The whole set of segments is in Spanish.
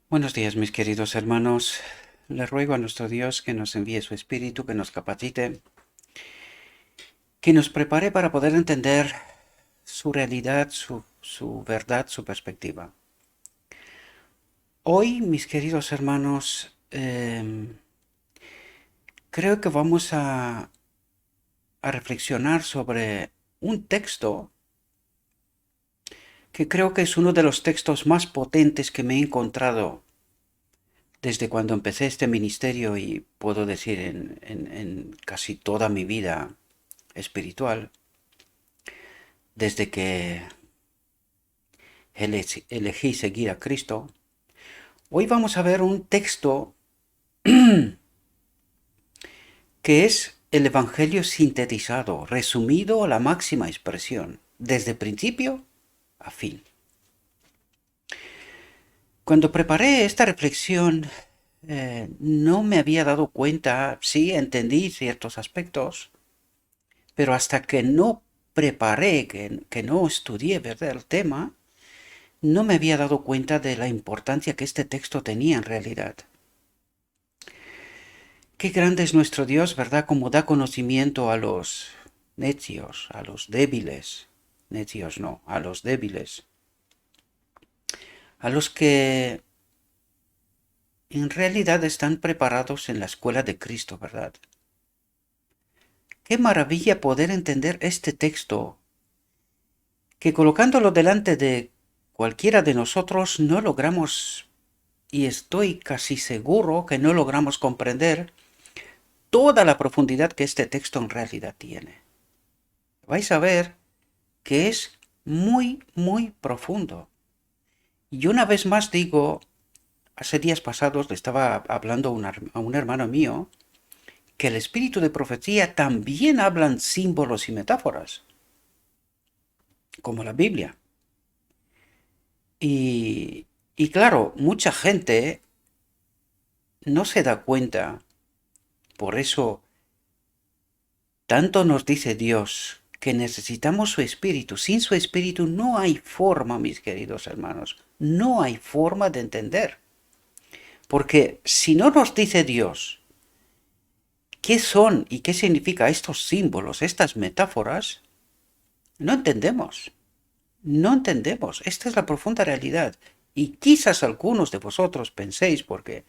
Buenos días, mis queridos hermanos. Le ruego a nuestro Dios que nos envíe su Espíritu, que nos capacite, que nos prepare para poder entender su realidad, su verdad, su perspectiva. Hoy, mis queridos hermanos, creo que vamos a reflexionar sobre un texto que creo que es uno de los textos más potentes que me he encontrado desde cuando empecé este ministerio y puedo decir en casi toda mi vida espiritual, desde que elegí seguir a Cristo. Hoy vamos a ver un texto que es el Evangelio sintetizado, resumido a la máxima expresión, desde principio a fin. Cuando preparé esta reflexión, no me había dado cuenta, sí entendí ciertos aspectos, pero hasta que no preparé, que no estudié, ¿verdad?, el tema, no me había dado cuenta de la importancia que este texto tenía en realidad. Qué grande es nuestro Dios, ¿verdad? Como da conocimiento a los necios, a los débiles. Necios no, a los débiles. A los que en realidad están preparados en la escuela de Cristo, ¿verdad? Qué maravilla poder entender este texto, que colocándolo delante de cualquiera de nosotros no logramos, y estoy casi seguro que no logramos comprender toda la profundidad que este texto en realidad tiene. Vais a ver que es muy, muy profundo. Y una vez más digo, hace días pasados le estaba hablando a un hermano mío que el espíritu de profecía también hablan símbolos y metáforas, como la Biblia. Y claro, mucha gente no se da cuenta, por eso tanto nos dice Dios que necesitamos su espíritu. Sin su espíritu no hay forma, mis queridos hermanos, no hay forma de entender. Porque si no nos dice Dios qué son y qué significa estos símbolos, estas metáforas, no entendemos. No entendemos. Esta es la profunda realidad. Y quizás algunos de vosotros penséis, porque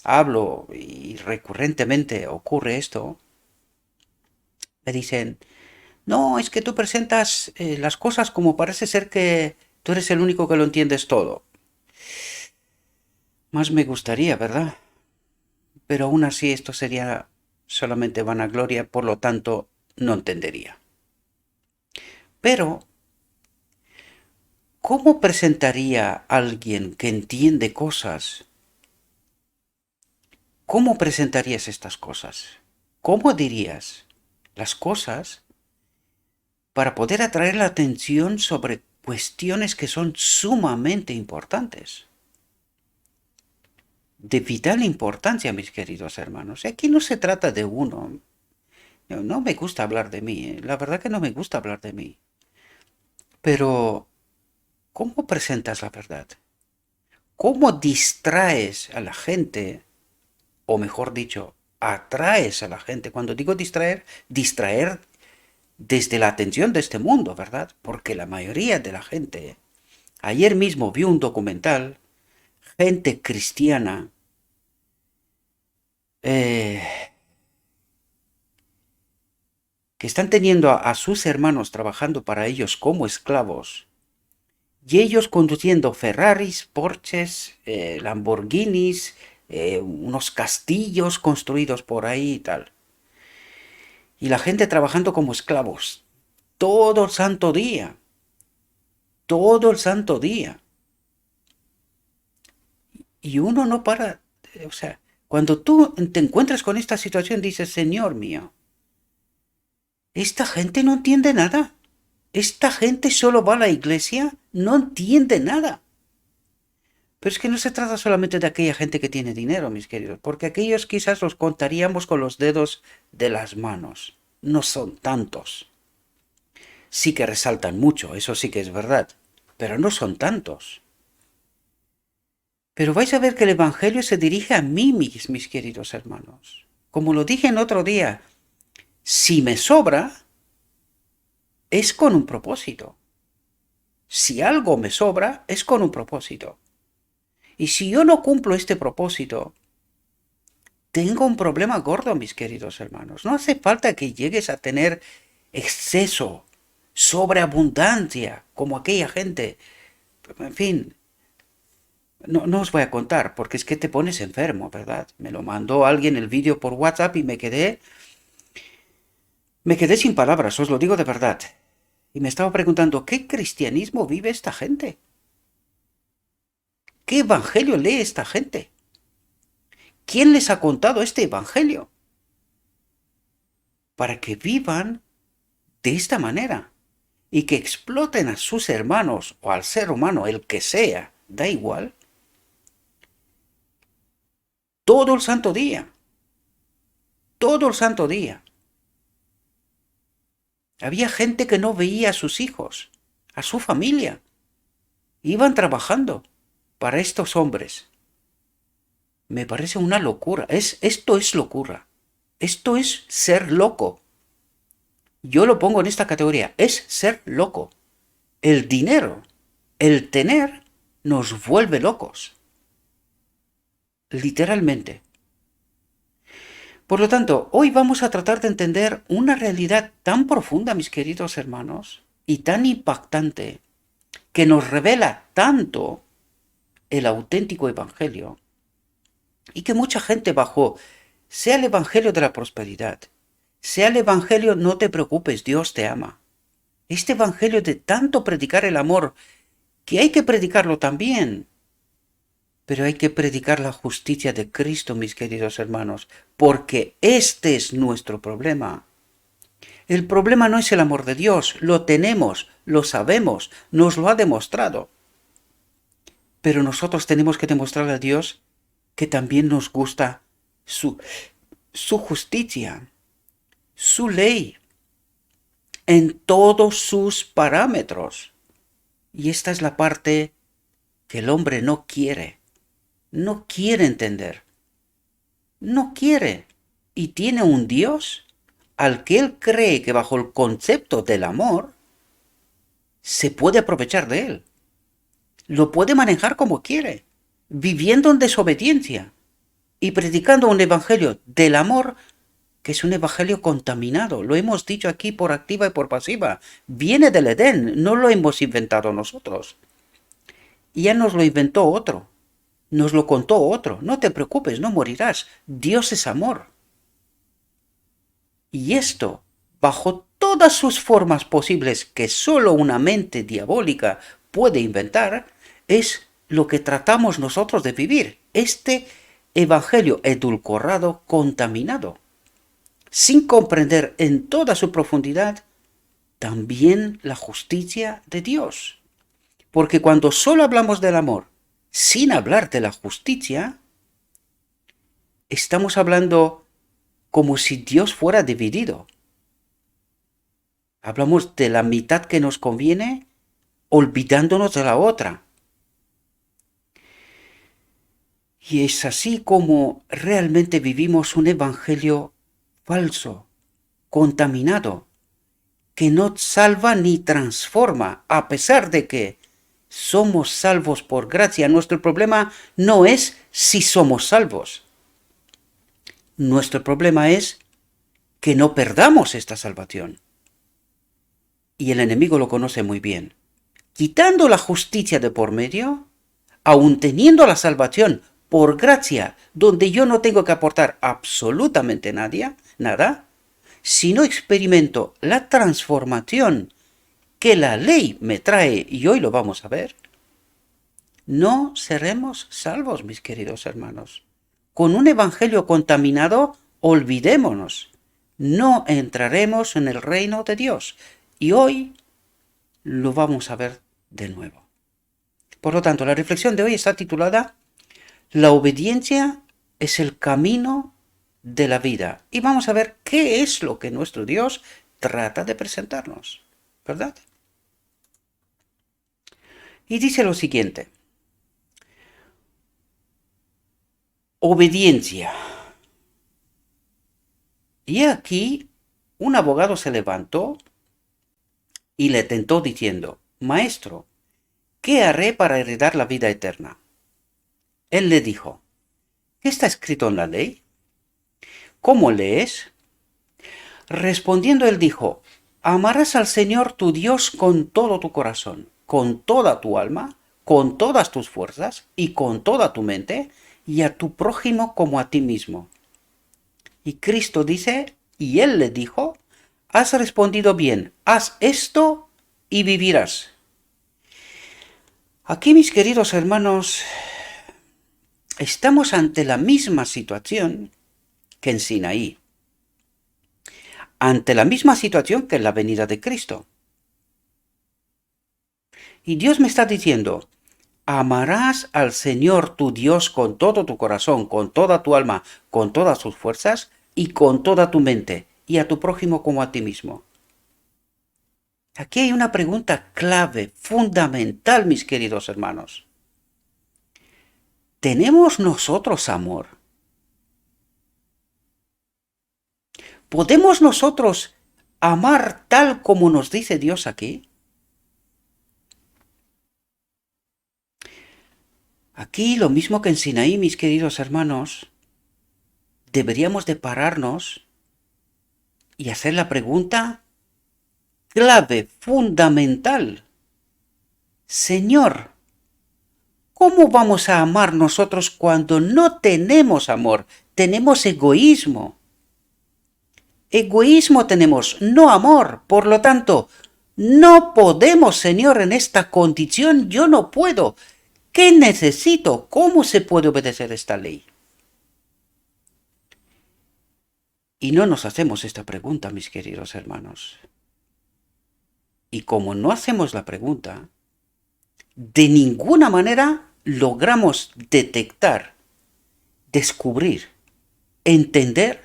hablo y recurrentemente ocurre esto, me dicen, no, es que tú presentas las cosas como parece ser que tú eres el único que lo entiendes todo. Más me gustaría, ¿verdad? Pero aún así esto sería solamente vanagloria, por lo tanto no entendería. Pero, ¿cómo presentaría alguien que entiende cosas? ¿Cómo presentarías estas cosas? ¿Cómo dirías las cosas para poder atraer la atención sobre cuestiones que son sumamente importantes? De vital importancia, mis queridos hermanos. Aquí no se trata de uno. No me gusta hablar de mí. La verdad que no me gusta hablar de mí. Pero, ¿cómo presentas la verdad? ¿Cómo distraes a la gente? O mejor dicho, atraes a la gente. Cuando digo distraer, distraer desde la atención de este mundo, ¿verdad? Porque la mayoría de la gente, ayer mismo vi un documental, gente cristiana, eh, que están teniendo a sus hermanos trabajando para ellos como esclavos, y ellos conduciendo Ferraris, Porsches, Lamborghinis, unos castillos construidos por ahí y tal. Y la gente trabajando como esclavos todo el santo día, todo el santo día. Y uno no para, o sea, cuando tú te encuentras con esta situación dices, Señor mío, esta gente no entiende nada. Esta gente solo va a la iglesia, no entiende nada. Pero es que no se trata solamente de aquella gente que tiene dinero, mis queridos, porque aquellos quizás los contaríamos con los dedos de las manos. No son tantos. Sí que resaltan mucho, eso sí que es verdad, pero no son tantos. Pero vais a ver que el Evangelio se dirige a mí, mis queridos hermanos. Como lo dije en otro día, si me sobra, es con un propósito. Si algo me sobra, es con un propósito. Y si yo no cumplo este propósito, tengo un problema gordo, mis queridos hermanos. No hace falta que llegues a tener exceso, sobreabundancia, como aquella gente. En fin, no os voy a contar, porque es que te pones enfermo, ¿verdad? Me lo mandó alguien el vídeo por WhatsApp y me quedé sin palabras, os lo digo de verdad. Y me estaba preguntando, ¿qué cristianismo vive esta gente? ¿Qué evangelio lee esta gente? ¿Quién les ha contado este evangelio? Para que vivan de esta manera y que exploten a sus hermanos o al ser humano, el que sea, da igual, todo el santo día, todo el santo día. Había gente que no veía a sus hijos, a su familia. Iban trabajando para estos hombres. Me parece una locura. Esto es locura. Esto es ser loco. Yo lo pongo en esta categoría. Es ser loco. El dinero, el tener, nos vuelve locos. Literalmente. Por lo tanto, hoy vamos a tratar de entender una realidad tan profunda, mis queridos hermanos, y tan impactante, que nos revela tanto el auténtico evangelio, y que mucha gente bajo, sea el evangelio de la prosperidad, sea el evangelio no te preocupes, Dios te ama. Este evangelio de tanto predicar el amor, que hay que predicarlo también, pero hay que predicar la justicia de Cristo, mis queridos hermanos, porque este es nuestro problema. El problema no es el amor de Dios, lo tenemos, lo sabemos, nos lo ha demostrado. Pero nosotros tenemos que demostrarle a Dios que también nos gusta su justicia, su ley, en todos sus parámetros. Y esta es la parte que el hombre no quiere entender, no quiere. Y tiene un Dios al que él cree que bajo el concepto del amor se puede aprovechar de él. Lo puede manejar como quiere, viviendo en desobediencia y predicando un evangelio del amor que es un evangelio contaminado. Lo hemos dicho aquí por activa y por pasiva. Viene del Edén, no lo hemos inventado nosotros. Ya nos lo inventó otro, nos lo contó otro. No te preocupes, no morirás. Dios es amor. Y esto, bajo todas sus formas posibles que solo una mente diabólica puede inventar, es lo que tratamos nosotros de vivir. Este evangelio edulcorado, contaminado, sin comprender en toda su profundidad también la justicia de Dios. Porque cuando solo hablamos del amor, sin hablar de la justicia, estamos hablando como si Dios fuera dividido. Hablamos de la mitad que nos conviene, olvidándonos de la otra. Y es así como realmente vivimos un evangelio falso, contaminado, que no salva ni transforma, a pesar de que somos salvos por gracia. Nuestro problema no es si somos salvos. Nuestro problema es que no perdamos esta salvación. Y el enemigo lo conoce muy bien. Quitando la justicia de por medio, aun teniendo la salvación por gracia, donde yo no tengo que aportar absolutamente nada, si no experimento la transformación que la ley me trae, y hoy lo vamos a ver, no seremos salvos, mis queridos hermanos. Con un evangelio contaminado, olvidémonos, no entraremos en el reino de Dios. Y hoy lo vamos a ver de nuevo. Por lo tanto, la reflexión de hoy está titulada La obediencia es el camino de la vida. Y vamos a ver qué es lo que nuestro Dios trata de presentarnos, ¿verdad? Y dice lo siguiente: Obediencia. Y aquí un abogado se levantó y le tentó diciendo: Maestro, ¿qué haré para heredar la vida eterna? Él le dijo: ¿Qué está escrito en la ley? ¿Cómo lees? Respondiendo él dijo: Amarás al Señor tu Dios con todo tu corazón, con toda tu alma, con todas tus fuerzas y con toda tu mente, y a tu prójimo como a ti mismo. Y Cristo dice, y él le dijo: Has respondido bien, haz esto y vivirás. Aquí, mis queridos hermanos, estamos ante la misma situación que en Sinaí, ante la misma situación que en la venida de Cristo. Y Dios me está diciendo: amarás al Señor tu Dios con todo tu corazón, con toda tu alma, con todas tus fuerzas y con toda tu mente, y a tu prójimo como a ti mismo. Aquí hay una pregunta clave, fundamental, mis queridos hermanos. ¿Tenemos nosotros amor? ¿Podemos nosotros amar tal como nos dice Dios aquí? Aquí, lo mismo que en Sinaí, mis queridos hermanos, deberíamos de pararnos y hacer la pregunta clave, fundamental. Señor, ¿cómo vamos a amar nosotros cuando no tenemos amor? Tenemos egoísmo. Egoísmo tenemos, no amor. Por lo tanto, no podemos, Señor, en esta condición. Yo no puedo. ¿Qué necesito? ¿Cómo se puede obedecer esta ley? Y no nos hacemos esta pregunta, mis queridos hermanos. Y como no hacemos la pregunta, de ninguna manera logramos detectar, descubrir, entender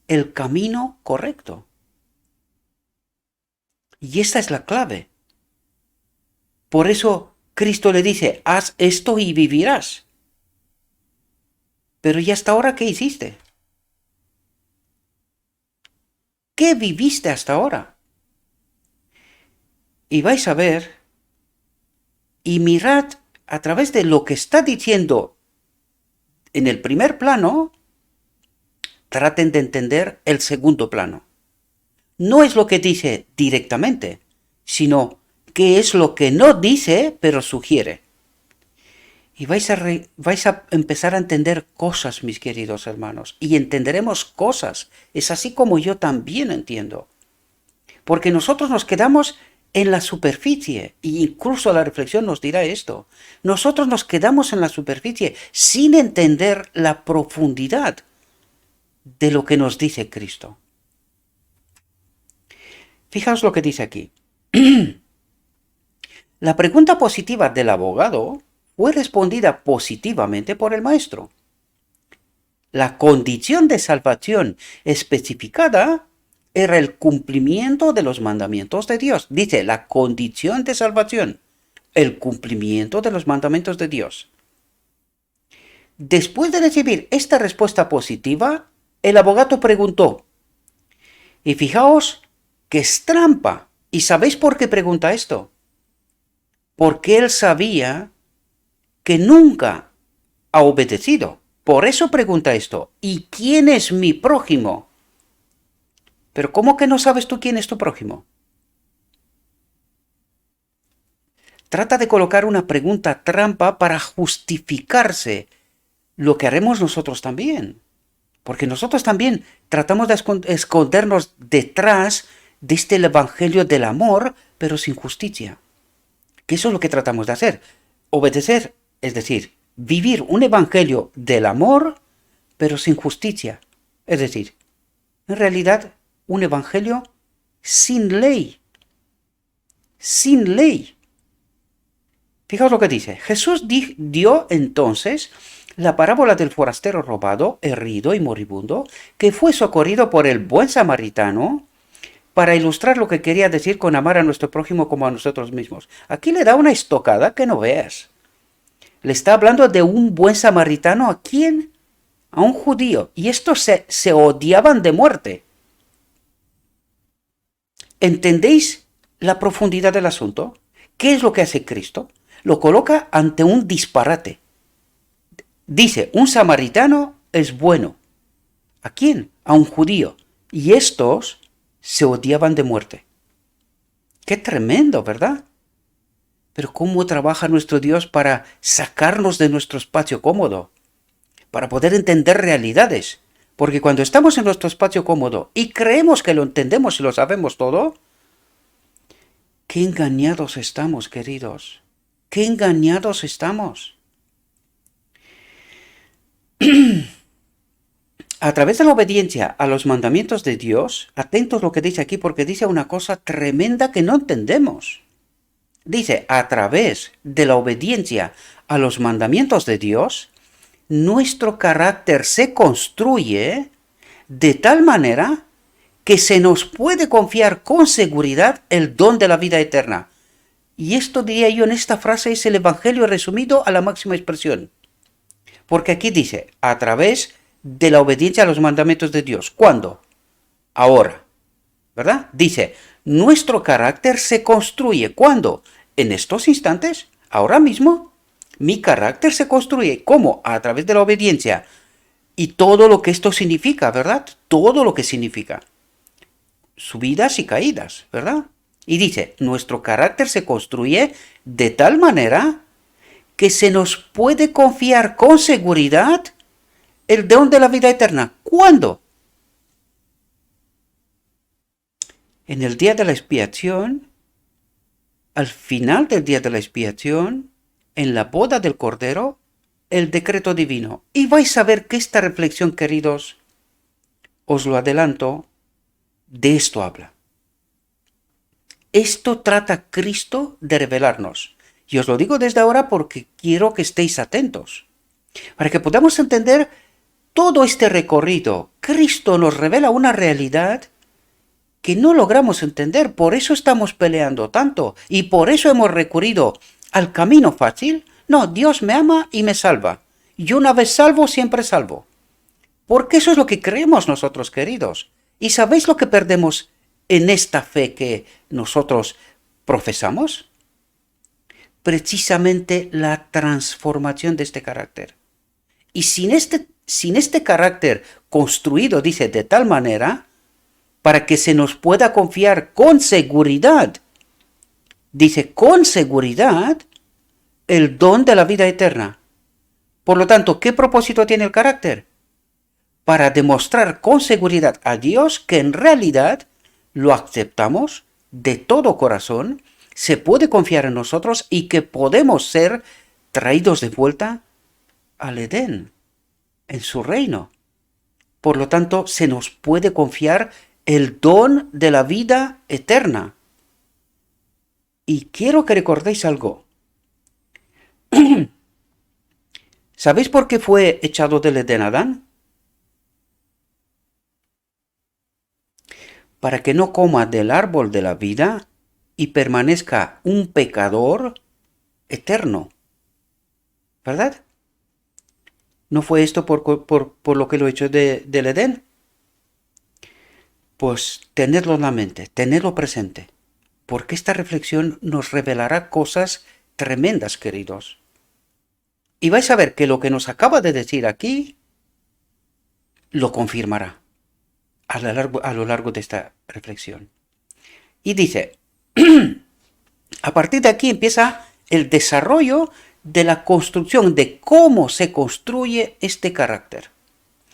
el camino correcto. Y esta es la clave. Por eso Cristo le dice: haz esto y vivirás. Pero ¿y hasta ahora qué hiciste? ¿Qué viviste hasta ahora? Y vais a ver y mirad a través de lo que está diciendo en el primer plano, traten de entender el segundo plano. No es lo que dice directamente, sino qué es lo que no dice, pero sugiere. Y vais a empezar a entender cosas, mis queridos hermanos, y entenderemos cosas. Es así como yo también entiendo. Porque nosotros nos quedamos en la superficie, e incluso la reflexión nos dirá esto. Nosotros nos quedamos en la superficie sin entender la profundidad de lo que nos dice Cristo. Fijaos lo que dice aquí. La pregunta positiva del abogado fue respondida positivamente por el maestro. La condición de salvación especificada era el cumplimiento de los mandamientos de Dios. Dice, la condición de salvación, el cumplimiento de los mandamientos de Dios. Después de recibir esta respuesta positiva, el abogado preguntó. Y fijaos que es trampa. ¿Y sabéis por qué pregunta esto? Porque él sabía que nunca ha obedecido. Por eso pregunta esto. ¿Y quién es mi prójimo? Pero ¿cómo que no sabes tú quién es tu prójimo? Trata de colocar una pregunta trampa para justificarse lo que haremos nosotros también. Porque nosotros también tratamos de escondernos detrás de este evangelio del amor, pero sin justicia. Que eso es lo que tratamos de hacer. Obedecer, es decir, vivir un evangelio del amor, pero sin justicia. Es decir, en realidad, un evangelio sin ley. Sin ley. Fijaos lo que dice. Jesús dio entonces la parábola del forastero robado, herido y moribundo, que fue socorrido por el buen samaritano, para ilustrar lo que quería decir con amar a nuestro prójimo como a nosotros mismos. Aquí le da una estocada que no veas. Le está hablando de un buen samaritano. ¿A quién? a un judío, y estos se odiaban de muerte. ¿Entendéis la profundidad del asunto? ¿Qué es lo que hace Cristo? Lo coloca ante un disparate. Dice, un samaritano es bueno. ¿A quién? A un judío. Y estos se odiaban de muerte. Qué tremendo, ¿verdad? Pero ¿cómo trabaja nuestro Dios para sacarnos de nuestro espacio cómodo? Para poder entender realidades. Porque cuando estamos en nuestro espacio cómodo y creemos que lo entendemos y lo sabemos todo, qué engañados estamos, queridos. Qué engañados estamos. A través de la obediencia a los mandamientos de Dios, atentos a lo que dice aquí porque dice una cosa tremenda que no entendemos. Dice, a través de la obediencia a los mandamientos de Dios, nuestro carácter se construye de tal manera que se nos puede confiar con seguridad el don de la vida eterna. Y esto diría yo en esta frase es el Evangelio resumido a la máxima expresión. Porque aquí dice, a través de la obediencia a los mandamientos de Dios. ¿Cuándo? Ahora. ¿Verdad? Dice, nuestro carácter se construye. ¿Cuándo? En estos instantes, ahora mismo, mi carácter se construye. ¿Cómo? A través de la obediencia. Y todo lo que esto significa, ¿verdad? Todo lo que significa. Subidas y caídas, ¿verdad? Y dice, nuestro carácter se construye de tal manera que se nos puede confiar con seguridad el don de la vida eterna. ¿Cuándo? En el día de la expiación, al final del día de la expiación, en la boda del Cordero, el decreto divino. Y vais a ver que esta reflexión, queridos, os lo adelanto, de esto habla. Esto trata Cristo de revelarnos. Y os lo digo desde ahora porque quiero que estéis atentos. Para que podamos entender todo este recorrido, Cristo nos revela una realidad que no logramos entender. Por eso estamos peleando tanto. Y por eso hemos recurrido al camino fácil. No, Dios me ama y me salva. Y una vez salvo, siempre salvo. Porque eso es lo que creemos nosotros, queridos. ¿Y sabéis lo que perdemos en esta fe que nosotros profesamos? Precisamente la transformación de este carácter. Y sin este carácter construido, dice, de tal manera, para que se nos pueda confiar con seguridad, dice, con seguridad, el don de la vida eterna. Por lo tanto, ¿qué propósito tiene el carácter? Para demostrar con seguridad a Dios que en realidad lo aceptamos de todo corazón, se puede confiar en nosotros y que podemos ser traídos de vuelta al Edén, en su reino. Por lo tanto, se nos puede confiar el don de la vida eterna. Y quiero que recordéis algo. ¿Sabéis por qué fue echado del Edén Adán? Para que no coma del árbol de la vida y permanezca un pecador eterno. ¿Verdad? ¿No fue esto por lo que lo echó del Edén? Pues tenedlo en la mente, tenedlo presente, porque esta reflexión nos revelará cosas tremendas, queridos. Y vais a ver que lo que nos acaba de decir aquí lo confirmará a lo largo de esta reflexión. Y dice, a partir de aquí empieza el desarrollo de la construcción, de cómo se construye este carácter,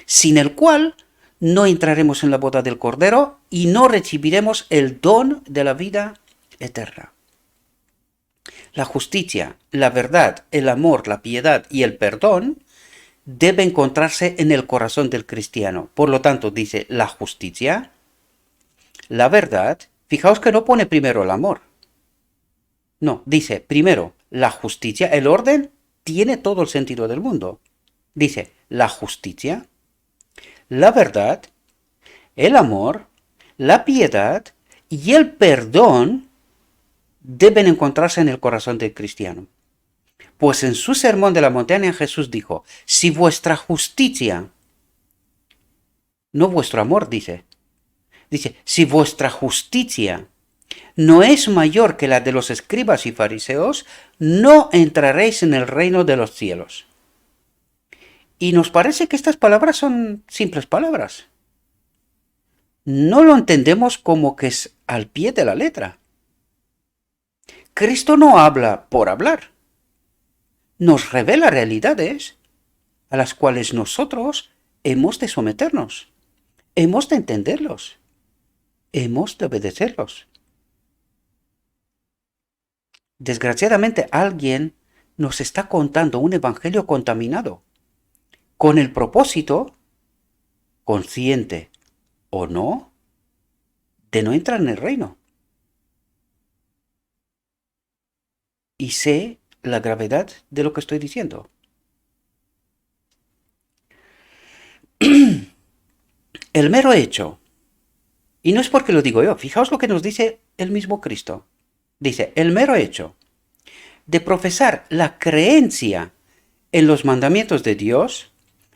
sin el cual no entraremos en la boda del Cordero y no recibiremos el don de la vida eterna. La justicia, la verdad, el amor, la piedad y el perdón debe encontrarse en el corazón del cristiano. Por lo tanto, dice la justicia, la verdad. Fijaos que no pone primero el amor. No, dice primero la justicia. El orden tiene todo el sentido del mundo. Dice la justicia, la verdad, el amor, la piedad y el perdón deben encontrarse en el corazón del cristiano. Pues en su sermón de la montaña Jesús dijo, si vuestra justicia no vuestro amor, dice. Dice, si vuestra justicia no es mayor que la de los escribas y fariseos, no entraréis en el reino de los cielos. Y nos parece que estas palabras son simples palabras. No lo entendemos como que es al pie de la letra. Cristo no habla por hablar. Nos revela realidades a las cuales nosotros hemos de someternos, hemos de entenderlos, hemos de obedecerlos. Desgraciadamente alguien nos está contando un evangelio contaminado, con el propósito, consciente o no, de no entrar en el reino. Y sé la gravedad de lo que estoy diciendo. El mero hecho, y no es porque lo digo yo, fijaos lo que nos dice el mismo Cristo. Dice, el mero hecho de profesar la creencia en los mandamientos de Dios,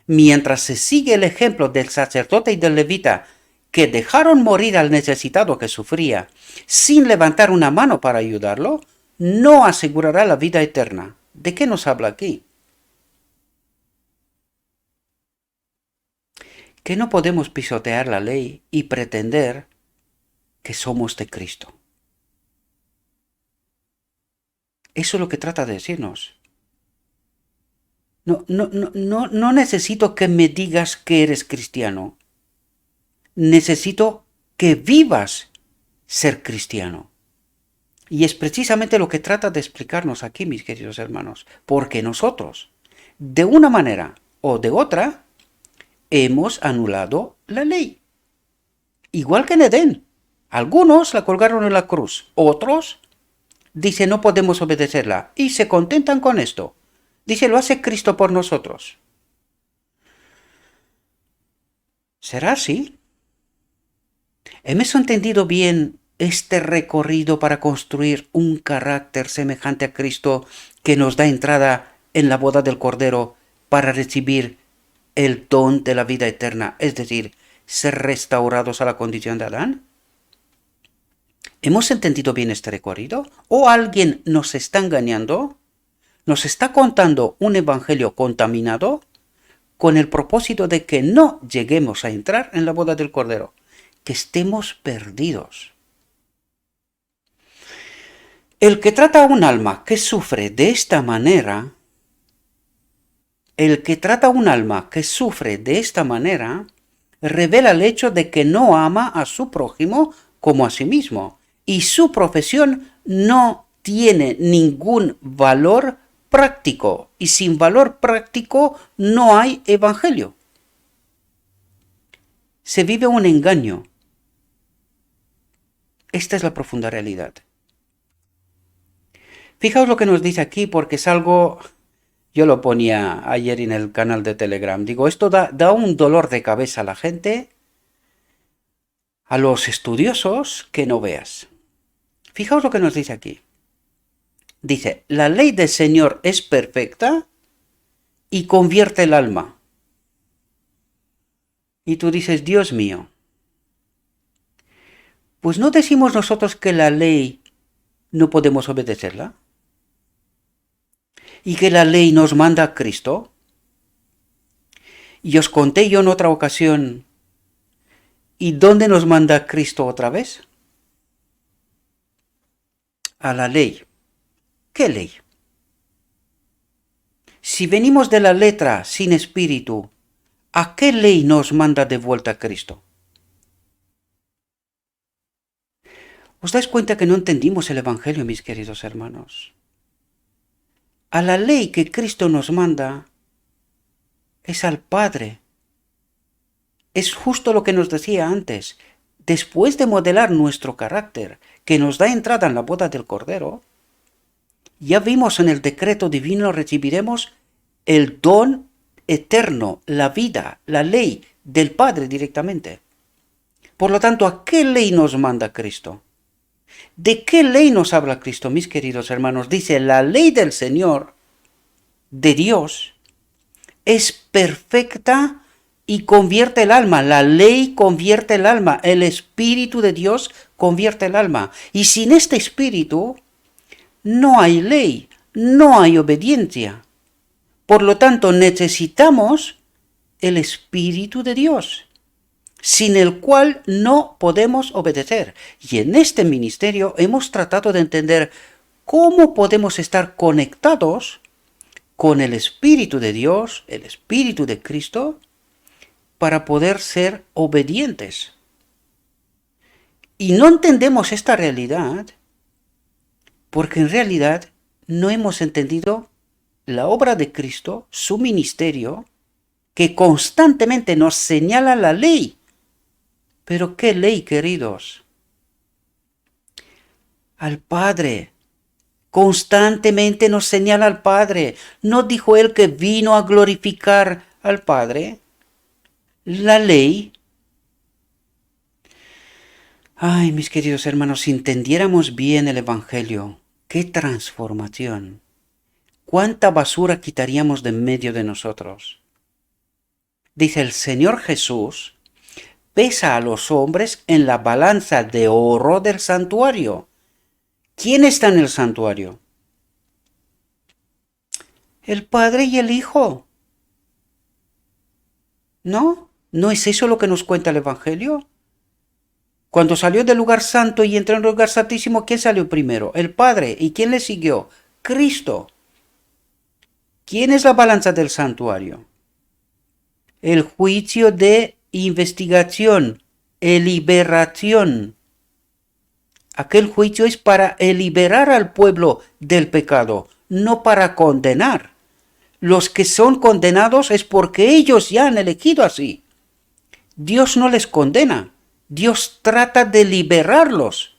mientras se sigue el ejemplo del sacerdote y del levita que dejaron morir al necesitado que sufría sin levantar una mano para ayudarlo, no asegurará la vida eterna. ¿De qué nos habla aquí? Que no podemos pisotear la ley y pretender que somos de Cristo. Eso es lo que trata de decirnos. No necesito que me digas que eres cristiano. Necesito que vivas ser cristiano. Y es precisamente lo que trata de explicarnos aquí, mis queridos hermanos. Porque nosotros, de una manera o de otra, hemos anulado la ley. Igual que en Edén. Algunos la colgaron en la cruz. Otros dicen no podemos obedecerla. Y se contentan con esto. Dice, lo hace Cristo por nosotros. ¿Será así? ¿Hemos entendido bien este recorrido para construir un carácter semejante a Cristo que nos da entrada en la boda del Cordero para recibir el don de la vida eterna, es decir, ser restaurados a la condición de Adán? ¿Hemos entendido bien este recorrido? ¿O alguien nos está engañando? ¿Nos está contando un evangelio contaminado con el propósito de que no lleguemos a entrar en la boda del Cordero? Que estemos perdidos. El que trata a un alma que sufre de esta manera, revela el hecho de que no ama a su prójimo como a sí mismo, y su profesión no tiene ningún valor práctico, y sin valor práctico no hay evangelio. Se vive un engaño. Esta es la profunda realidad. Fijaos lo que nos dice aquí, porque es algo, yo lo ponía ayer en el canal de Telegram, digo, esto da un dolor de cabeza a la gente, a los estudiosos, que no veas. Fijaos lo que nos dice aquí. Dice, la ley del Señor es perfecta y convierte el alma. Y tú dices, Dios mío, pues no decimos nosotros que la ley no podemos obedecerla y que la ley nos manda a Cristo. Y os conté yo en otra ocasión, ¿y dónde nos manda Cristo otra vez? A la ley. ¿Qué ley? Si venimos de la letra sin espíritu, ¿a qué ley nos manda de vuelta Cristo? ¿Os dais cuenta que no entendimos el Evangelio, mis queridos hermanos? A la ley que Cristo nos manda es al Padre. Es justo lo que nos decía antes. Después de modelar nuestro carácter, que nos da entrada en la boda del Cordero, ya vimos en el decreto divino recibiremos el don eterno, la vida, la ley del Padre directamente. Por lo tanto, ¿a qué ley nos manda Cristo? ¿De qué ley nos habla Cristo, mis queridos hermanos? Dice, la ley del Señor, de Dios, es perfecta y convierte el alma. La ley convierte el alma. El Espíritu de Dios convierte el alma. Y sin este Espíritu no hay ley, no hay obediencia. Por lo tanto, necesitamos el Espíritu de Dios, sin el cual no podemos obedecer. Y en este ministerio hemos tratado de entender cómo podemos estar conectados con el Espíritu de Dios, el Espíritu de Cristo, para poder ser obedientes. Y no entendemos esta realidad porque en realidad no hemos entendido la obra de Cristo, su ministerio, que constantemente nos señala la ley. Pero ¿qué ley, queridos? Al Padre. Constantemente nos señala al Padre. ¿No dijo él que vino a glorificar al Padre? La ley. Ay, mis queridos hermanos, si entendiéramos bien el Evangelio, qué transformación. ¿Cuánta basura quitaríamos de en medio de nosotros? Dice el Señor Jesús, pesa a los hombres en la balanza de oro del santuario. ¿Quién está en el santuario? El Padre y el Hijo. ¿No? ¿No es eso lo que nos cuenta el Evangelio? Cuando salió del lugar santo y entró en el lugar santísimo, ¿quién salió primero? El Padre. ¿Y quién le siguió? Cristo. ¿Quién es la balanza del santuario? El juicio de investigación, liberación. Aquel juicio es para liberar al pueblo del pecado, no para condenar. Los que son condenados es porque ellos ya han elegido así. Dios no les condena, Dios trata de liberarlos.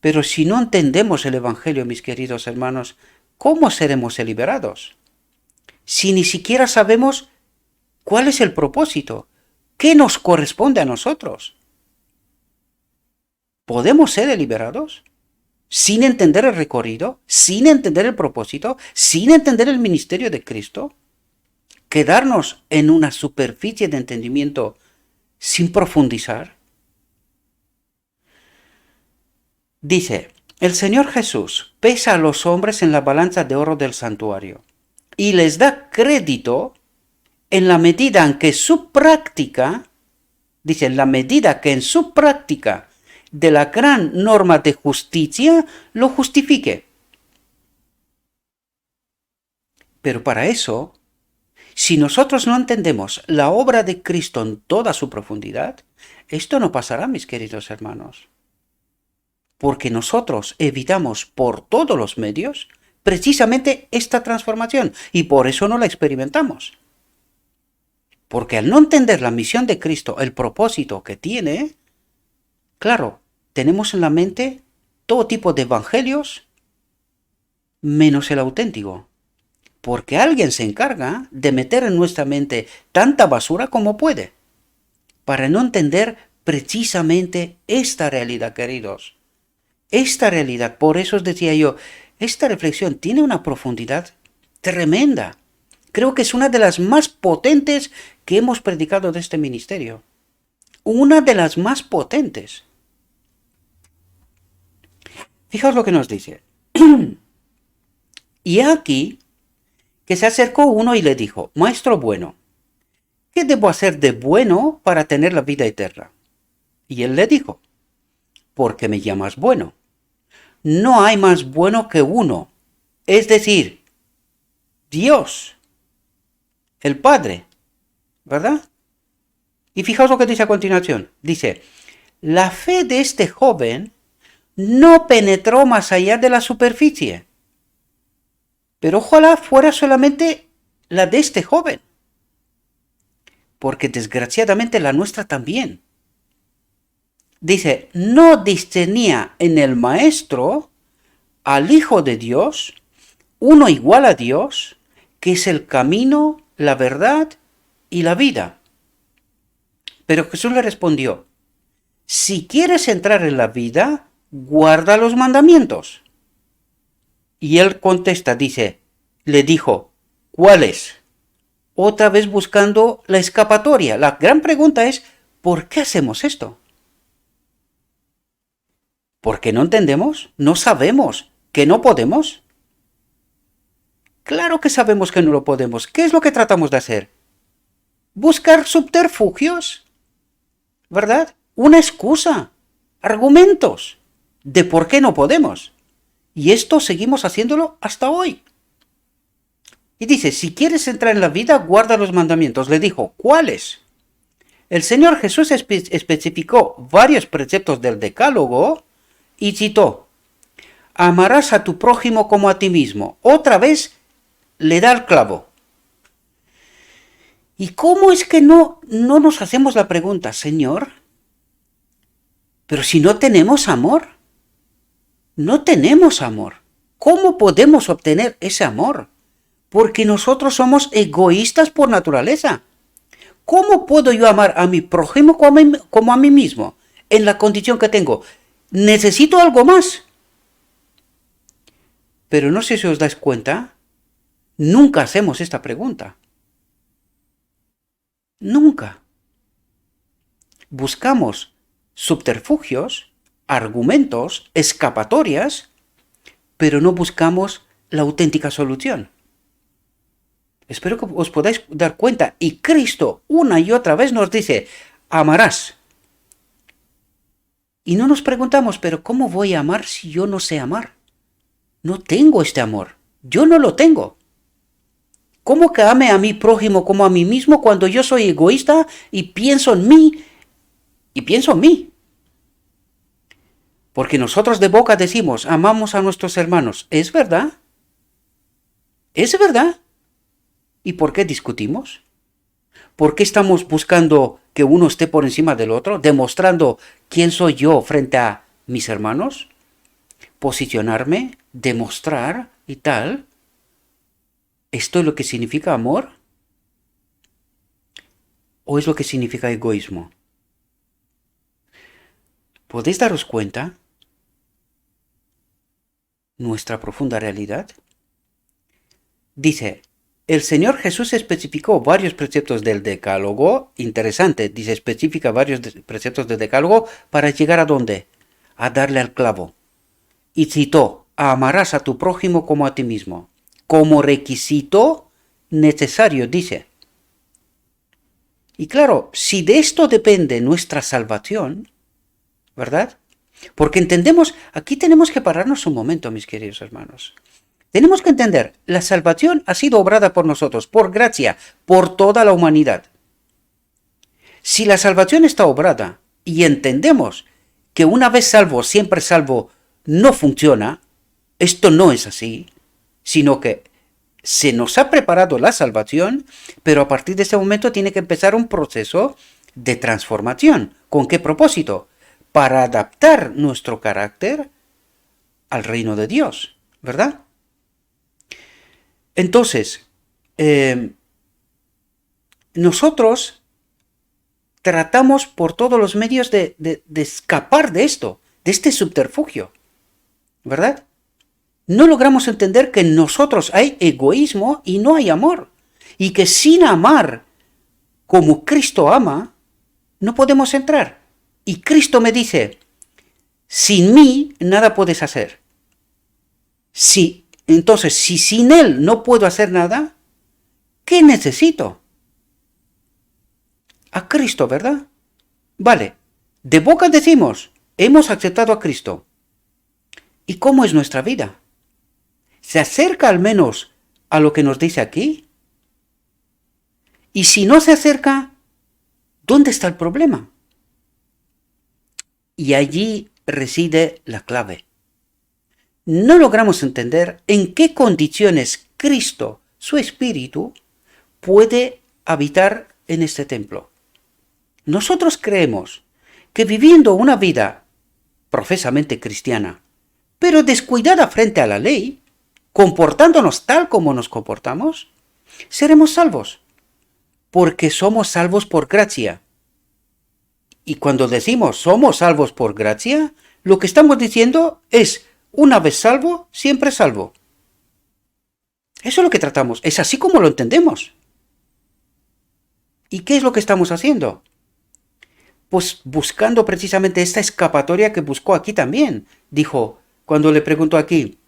Pero si no entendemos el Evangelio, mis queridos hermanos, ¿cómo seremos liberados? Si ni siquiera sabemos cuál es el propósito, qué nos corresponde a nosotros. ¿Podemos ser liberados sin entender el recorrido, sin entender el propósito, sin entender el ministerio de Cristo? ¿Quedarnos en una superficie de entendimiento sin profundizar? Dice, el Señor Jesús pesa a los hombres en la balanza de oro del santuario y les da crédito en la medida en que su práctica, dice, en la medida que en su práctica de la gran norma de justicia lo justifique. Pero para eso, si nosotros no entendemos la obra de Cristo en toda su profundidad, esto no pasará, mis queridos hermanos. Porque nosotros evitamos por todos los medios precisamente esta transformación y por eso no la experimentamos. Porque al no entender la misión de Cristo, el propósito que tiene, claro, tenemos en la mente todo tipo de evangelios menos el auténtico. Porque alguien se encarga de meter en nuestra mente tanta basura como puede, para no entender precisamente esta realidad, queridos. Esta realidad, por eso os decía yo, esta reflexión tiene una profundidad tremenda. Creo que es una de las más potentes que hemos predicado de este ministerio. Una de las más potentes. Fijaos lo que nos dice. Y aquí que se acercó uno y le dijo, Maestro bueno, ¿qué debo hacer de bueno para tener la vida eterna? Y él le dijo, ¿por qué me llamas bueno? No hay más bueno que uno, es decir, Dios, el Padre, ¿verdad? Y fijaos lo que dice a continuación. Dice, la fe de este joven no penetró más allá de la superficie. Pero ojalá fuera solamente la de este joven. Porque desgraciadamente la nuestra también. Dice, no discernía en el Maestro al Hijo de Dios, uno igual a Dios, que es el camino, la verdad y la vida. Pero Jesús le respondió, si quieres entrar en la vida, guarda los mandamientos. Y él contesta, dice, le dijo, ¿cuáles? otra vez buscando la escapatoria. La gran pregunta es, ¿por qué hacemos esto? ¿Por qué no entendemos? ¿No sabemos que no podemos? Claro que sabemos que no lo podemos. ¿Qué es lo que tratamos de hacer? Buscar subterfugios, ¿verdad? Una excusa, argumentos de por qué no podemos. Y esto seguimos haciéndolo hasta hoy. Y dice, si quieres entrar en la vida, guarda los mandamientos. Le dijo, ¿cuáles? El Señor Jesús especificó varios preceptos del Decálogo y citó, amarás a tu prójimo como a ti mismo. Otra vez le da el clavo. ¿Y cómo es que no nos hacemos la pregunta, Señor? Pero si no tenemos amor, no tenemos amor. ¿Cómo podemos obtener ese amor? Porque nosotros somos egoístas por naturaleza. ¿Cómo puedo yo amar a mi prójimo como a mí mismo? En la condición que tengo. Necesito algo más. Pero no sé si os dais cuenta, nunca hacemos esta pregunta. Nunca. Buscamos subterfugios, argumentos, escapatorias, pero no buscamos la auténtica solución. Espero que os podáis dar cuenta. Y Cristo una y otra vez nos dice, amarás. Y no nos preguntamos, pero ¿cómo voy a amar si yo no sé amar? No tengo este amor. Yo no lo tengo. ¿Cómo que ame a mi prójimo como a mí mismo cuando yo soy egoísta y pienso en mí? Y pienso en mí. Porque nosotros de boca decimos, amamos a nuestros hermanos. ¿Es verdad? ¿Es verdad? ¿Y por qué discutimos? ¿Por qué estamos buscando que uno esté por encima del otro? ¿Demostrando quién soy yo frente a mis hermanos? ¿Posicionarme? ¿Demostrar? Y tal. ¿Esto es lo que significa amor? ¿O es lo que significa egoísmo? ¿Podéis daros cuenta? Nuestra profunda realidad. Dice, el Señor Jesús especificó varios preceptos del Decálogo. Interesante, dice, especifica varios preceptos del Decálogo para llegar a ¿dónde? A darle al clavo. Y citó, amarás a tu prójimo como a ti mismo. Como requisito necesario, dice. Y claro, si de esto depende nuestra salvación, ¿verdad? Porque entendemos, aquí tenemos que pararnos un momento, mis queridos hermanos. Tenemos que entender, la salvación ha sido obrada por nosotros, por gracia, por toda la humanidad. Si la salvación está obrada y entendemos que una vez salvo, siempre salvo, no funciona, esto no es así, sino que se nos ha preparado la salvación, pero a partir de ese momento tiene que empezar un proceso de transformación. ¿Con qué propósito? Para adaptar nuestro carácter al reino de Dios, ¿verdad? Entonces, nosotros tratamos por todos los medios de escapar de esto, de este subterfugio, ¿verdad? No logramos entender que en nosotros hay egoísmo y no hay amor, y que sin amar como Cristo ama, no podemos entrar. Y Cristo me dice, sin mí nada puedes hacer. Entonces, si sin Él no puedo hacer nada, ¿qué necesito? A Cristo, ¿verdad? Vale, de boca decimos, hemos aceptado a Cristo. ¿Y cómo es nuestra vida? ¿Se acerca al menos a lo que nos dice aquí? Y si no se acerca, ¿dónde está el problema? Y allí reside la clave. No logramos entender en qué condiciones Cristo, su Espíritu, puede habitar en este templo. Nosotros creemos que viviendo una vida profesamente cristiana, pero descuidada frente a la ley, comportándonos tal como nos comportamos, seremos salvos, porque somos salvos por gracia. Y cuando decimos somos salvos por gracia, lo que estamos diciendo es, una vez salvo, siempre salvo. Eso es lo que tratamos, es así como lo entendemos. ¿Y qué es lo que estamos haciendo? Pues buscando precisamente esta escapatoria que buscó aquí también. Dijo, cuando le preguntó aquí,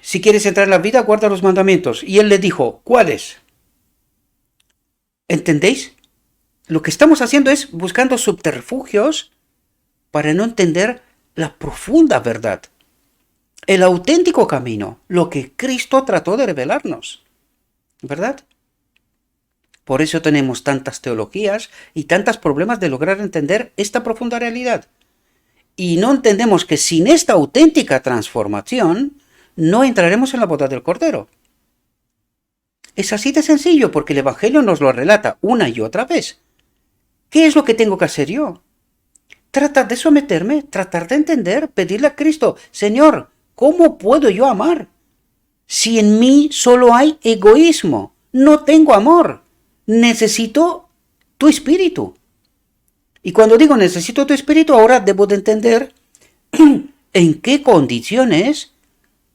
si quieres entrar en la vida, guarda los mandamientos. Y él le dijo, ¿cuáles? ¿Entendéis? Lo que estamos haciendo es buscando subterfugios para no entender la profunda verdad, el auténtico camino, lo que Cristo trató de revelarnos, ¿verdad? Por eso tenemos tantas teologías y tantos problemas de lograr entender esta profunda realidad. Y no entendemos que sin esta auténtica transformación no entraremos en la boda del Cordero. Es así de sencillo porque el Evangelio nos lo relata una y otra vez. ¿Qué es lo que tengo que hacer yo? Tratar de someterme, tratar de entender, pedirle a Cristo, Señor, ¿cómo puedo yo amar? Si en mí solo hay egoísmo, no tengo amor, necesito tu espíritu. Y cuando digo necesito tu espíritu, ahora debo de entender en qué condiciones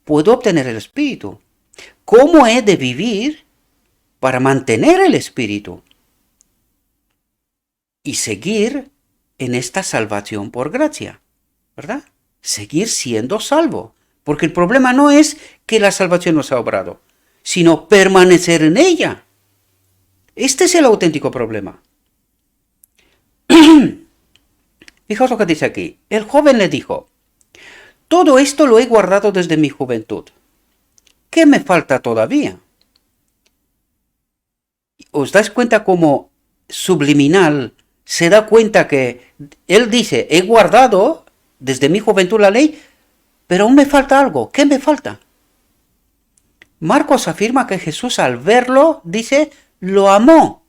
puedo obtener el espíritu. ¿Cómo he de vivir para mantener el espíritu? Y seguir en esta salvación por gracia, ¿verdad? Seguir siendo salvo. Porque el problema no es que la salvación nos ha obrado, sino permanecer en ella. Este es el auténtico problema. Fijaos lo que dice aquí. El joven le dijo, todo esto lo he guardado desde mi juventud. ¿Qué me falta todavía? ¿Os dais cuenta cómo subliminal se da cuenta que él dice, he guardado desde mi juventud la ley, pero aún me falta algo? ¿Qué me falta? Marcos afirma que Jesús al verlo, dice, lo amó,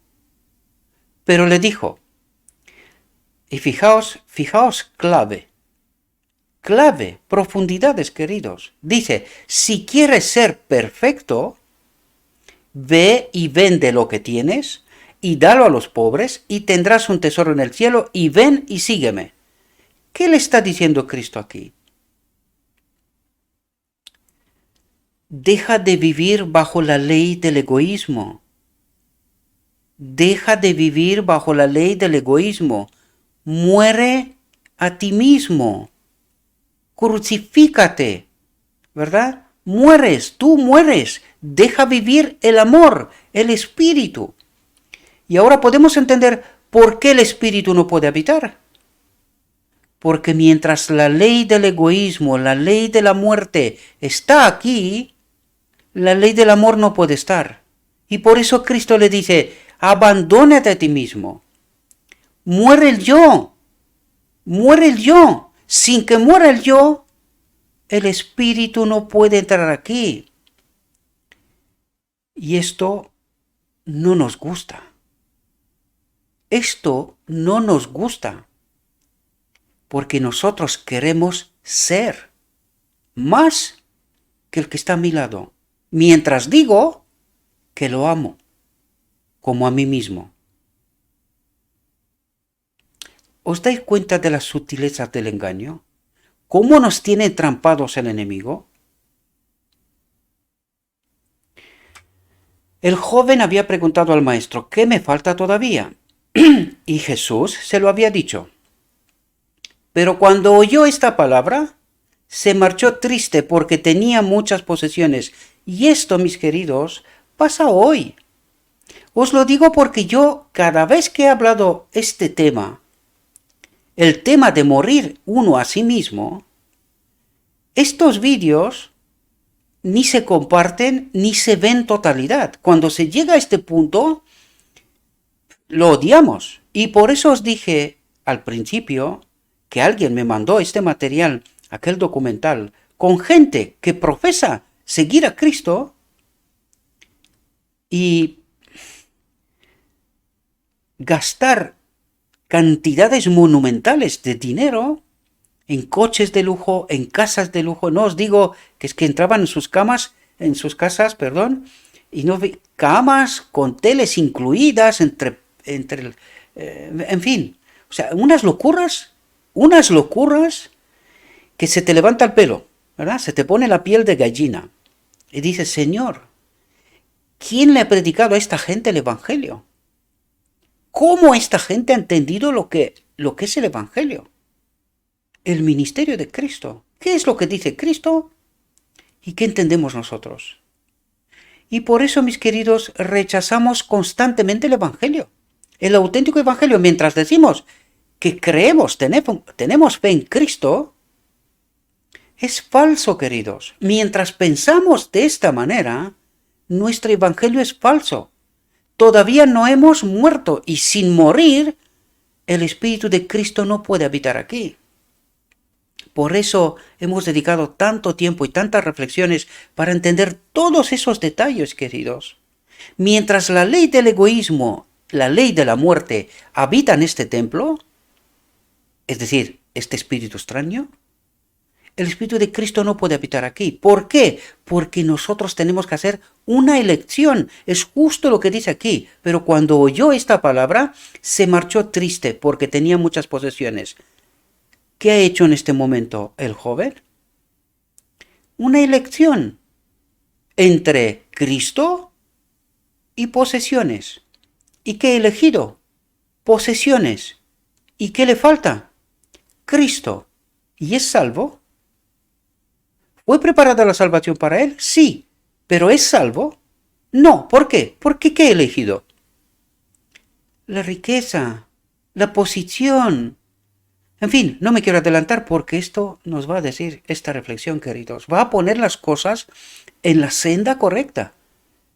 pero le dijo, y fijaos, clave, profundidades, queridos. Dice, si quieres ser perfecto, ve y vende lo que tienes y dalo a los pobres y tendrás un tesoro en el cielo y ven y sígueme. ¿Qué le está diciendo Cristo aquí? Deja de vivir bajo la ley del egoísmo. Deja de vivir bajo la ley del egoísmo. Muere a ti mismo. Crucifícate, ¿verdad? Tú mueres. Deja vivir el amor, el espíritu. Y ahora podemos entender por qué el espíritu no puede habitar. Porque mientras la ley del egoísmo, la ley de la muerte está aquí, la ley del amor no puede estar. Y por eso Cristo le dice, abandónate a ti mismo. Muere el yo. Muere el yo. Sin que muera el yo, el espíritu no puede entrar aquí. Y esto no nos gusta. Esto no nos gusta. Porque nosotros queremos ser más que el que está a mi lado. Mientras digo que lo amo como a mí mismo. ¿Os dais cuenta de las sutilezas del engaño? ¿Cómo nos tiene entrampados el enemigo? El joven había preguntado al maestro, ¿qué me falta todavía? Y Jesús se lo había dicho. Pero cuando oyó esta palabra, se marchó triste porque tenía muchas posesiones. Y esto, mis queridos, pasa hoy. Os lo digo porque yo, cada vez que he hablado este tema, el tema de morir uno a sí mismo, estos vídeos ni se comparten ni se ven en totalidad. Cuando se llega a este punto, lo odiamos. Y por eso os dije al principio que alguien me mandó este material, aquel documental, con gente que profesa seguir a Cristo y gastar cantidades monumentales de dinero en coches de lujo, en casas de lujo. No os digo que es que entraban en sus casas, y no camas con teles incluidas en fin, o sea, unas locuras que se te levanta el pelo, ¿verdad? Se te pone la piel de gallina y dices, Señor, ¿Quién le ha predicado a esta gente el Evangelio? ¿Cómo esta gente ha entendido lo que es el Evangelio? El ministerio de Cristo. ¿Qué es lo que dice Cristo? ¿Y qué entendemos nosotros? Y por eso, mis queridos, rechazamos constantemente el Evangelio. El auténtico Evangelio, mientras decimos que creemos, tenemos fe en Cristo, es falso, queridos. Mientras pensamos de esta manera, nuestro Evangelio es falso. Todavía no hemos muerto y sin morir, el Espíritu de Cristo no puede habitar aquí. Por eso hemos dedicado tanto tiempo y tantas reflexiones para entender todos esos detalles, queridos. Mientras la ley del egoísmo, la ley de la muerte, habita en este templo, es decir, este espíritu extraño, el Espíritu de Cristo no puede habitar aquí. ¿Por qué? Porque nosotros tenemos que hacer una elección. Es justo lo que dice aquí. Pero cuando oyó esta palabra, se marchó triste porque tenía muchas posesiones. ¿Qué ha hecho en este momento el joven? Una elección entre Cristo y posesiones. ¿Y qué ha elegido? Posesiones. ¿Y qué le falta? Cristo. ¿Y es salvo? ¿Fue preparada la salvación para él? Sí. ¿Pero es salvo? No. ¿Por qué? Porque ¿qué ha elegido? La riqueza, la posición. En fin, no me quiero adelantar porque esto nos va a decir esta reflexión, queridos. Va a poner las cosas en la senda correcta.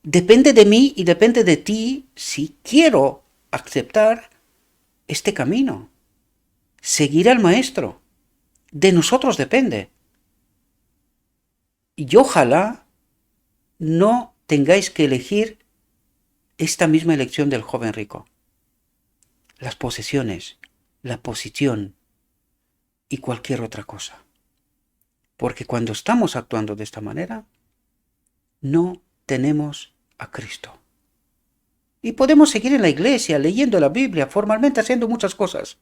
Depende de mí y depende de ti si quiero aceptar este camino. Seguir al Maestro. De nosotros depende. Y ojalá no tengáis que elegir esta misma elección del joven rico. Las posesiones, la posición y cualquier otra cosa. Porque cuando estamos actuando de esta manera, no tenemos a Cristo. Y podemos seguir en la iglesia, leyendo la Biblia, formalmente haciendo muchas cosas.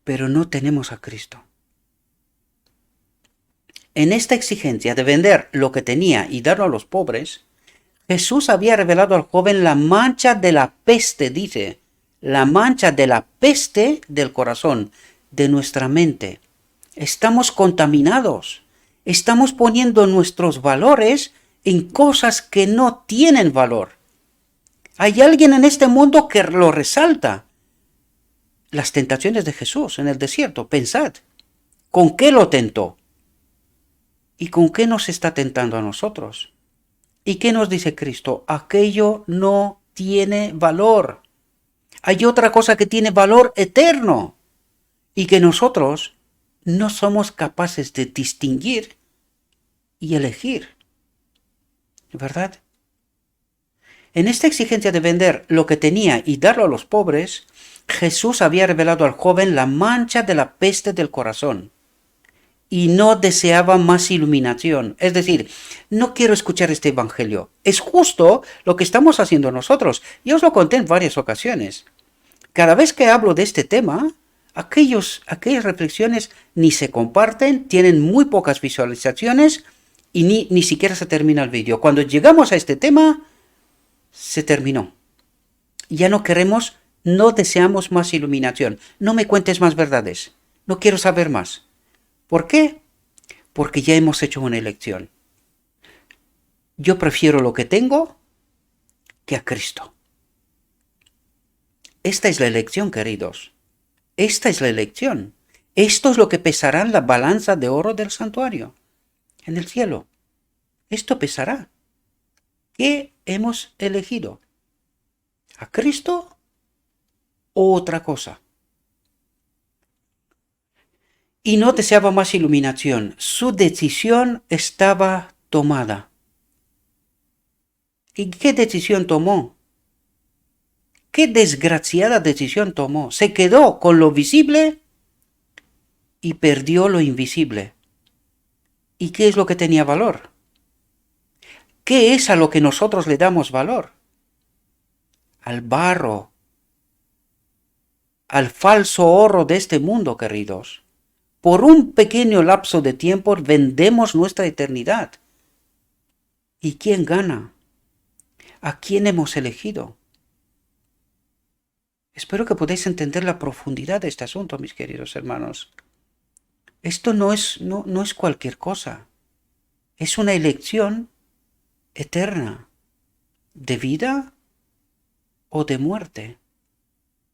Pero no tenemos a Cristo. En esta exigencia de vender lo que tenía y darlo a los pobres, Jesús había revelado al joven la mancha de la peste, dice, la mancha de la peste del corazón, de nuestra mente. Estamos contaminados, estamos poniendo nuestros valores en cosas que no tienen valor. Hay alguien en este mundo que lo resalta. Las tentaciones de Jesús en el desierto, pensad, ¿con qué lo tentó? ¿Y con qué nos está tentando a nosotros? ¿Y qué nos dice Cristo? Aquello no tiene valor. Hay otra cosa que tiene valor eterno y que nosotros no somos capaces de distinguir y elegir. ¿Verdad? En esta exigencia de vender lo que tenía y darlo a los pobres, Jesús había revelado al joven la mancha de la peste del corazón. Y no deseaba más iluminación. Es decir, no quiero escuchar este evangelio. Es justo lo que estamos haciendo nosotros. Yo os lo conté en varias ocasiones. Cada vez que hablo de este tema, aquellas reflexiones ni se comparten, tienen muy pocas visualizaciones y ni siquiera se termina el vídeo. Cuando llegamos a este tema, se terminó. Ya no queremos, no deseamos más iluminación. No me cuentes más verdades. No quiero saber más. ¿Por qué? Porque ya hemos hecho una elección. Yo prefiero lo que tengo que a Cristo. Esta es la elección, queridos. Esta es la elección. Esto es lo que pesará en la balanza de oro del santuario, en el cielo. Esto pesará. ¿Qué hemos elegido? ¿A Cristo o otra cosa? Y no deseaba más iluminación. Su decisión estaba tomada. ¿Y qué decisión tomó? ¿Qué desgraciada decisión tomó? Se quedó con lo visible y perdió lo invisible. ¿Y qué es lo que tenía valor? ¿Qué es a lo que nosotros le damos valor? Al barro, al falso oro de este mundo, queridos. Por un pequeño lapso de tiempo vendemos nuestra eternidad. ¿Y quién gana? ¿A quién hemos elegido? Espero que podáis entender la profundidad de este asunto, mis queridos hermanos. Esto no es cualquier cosa. Es una elección eterna, de vida o de muerte.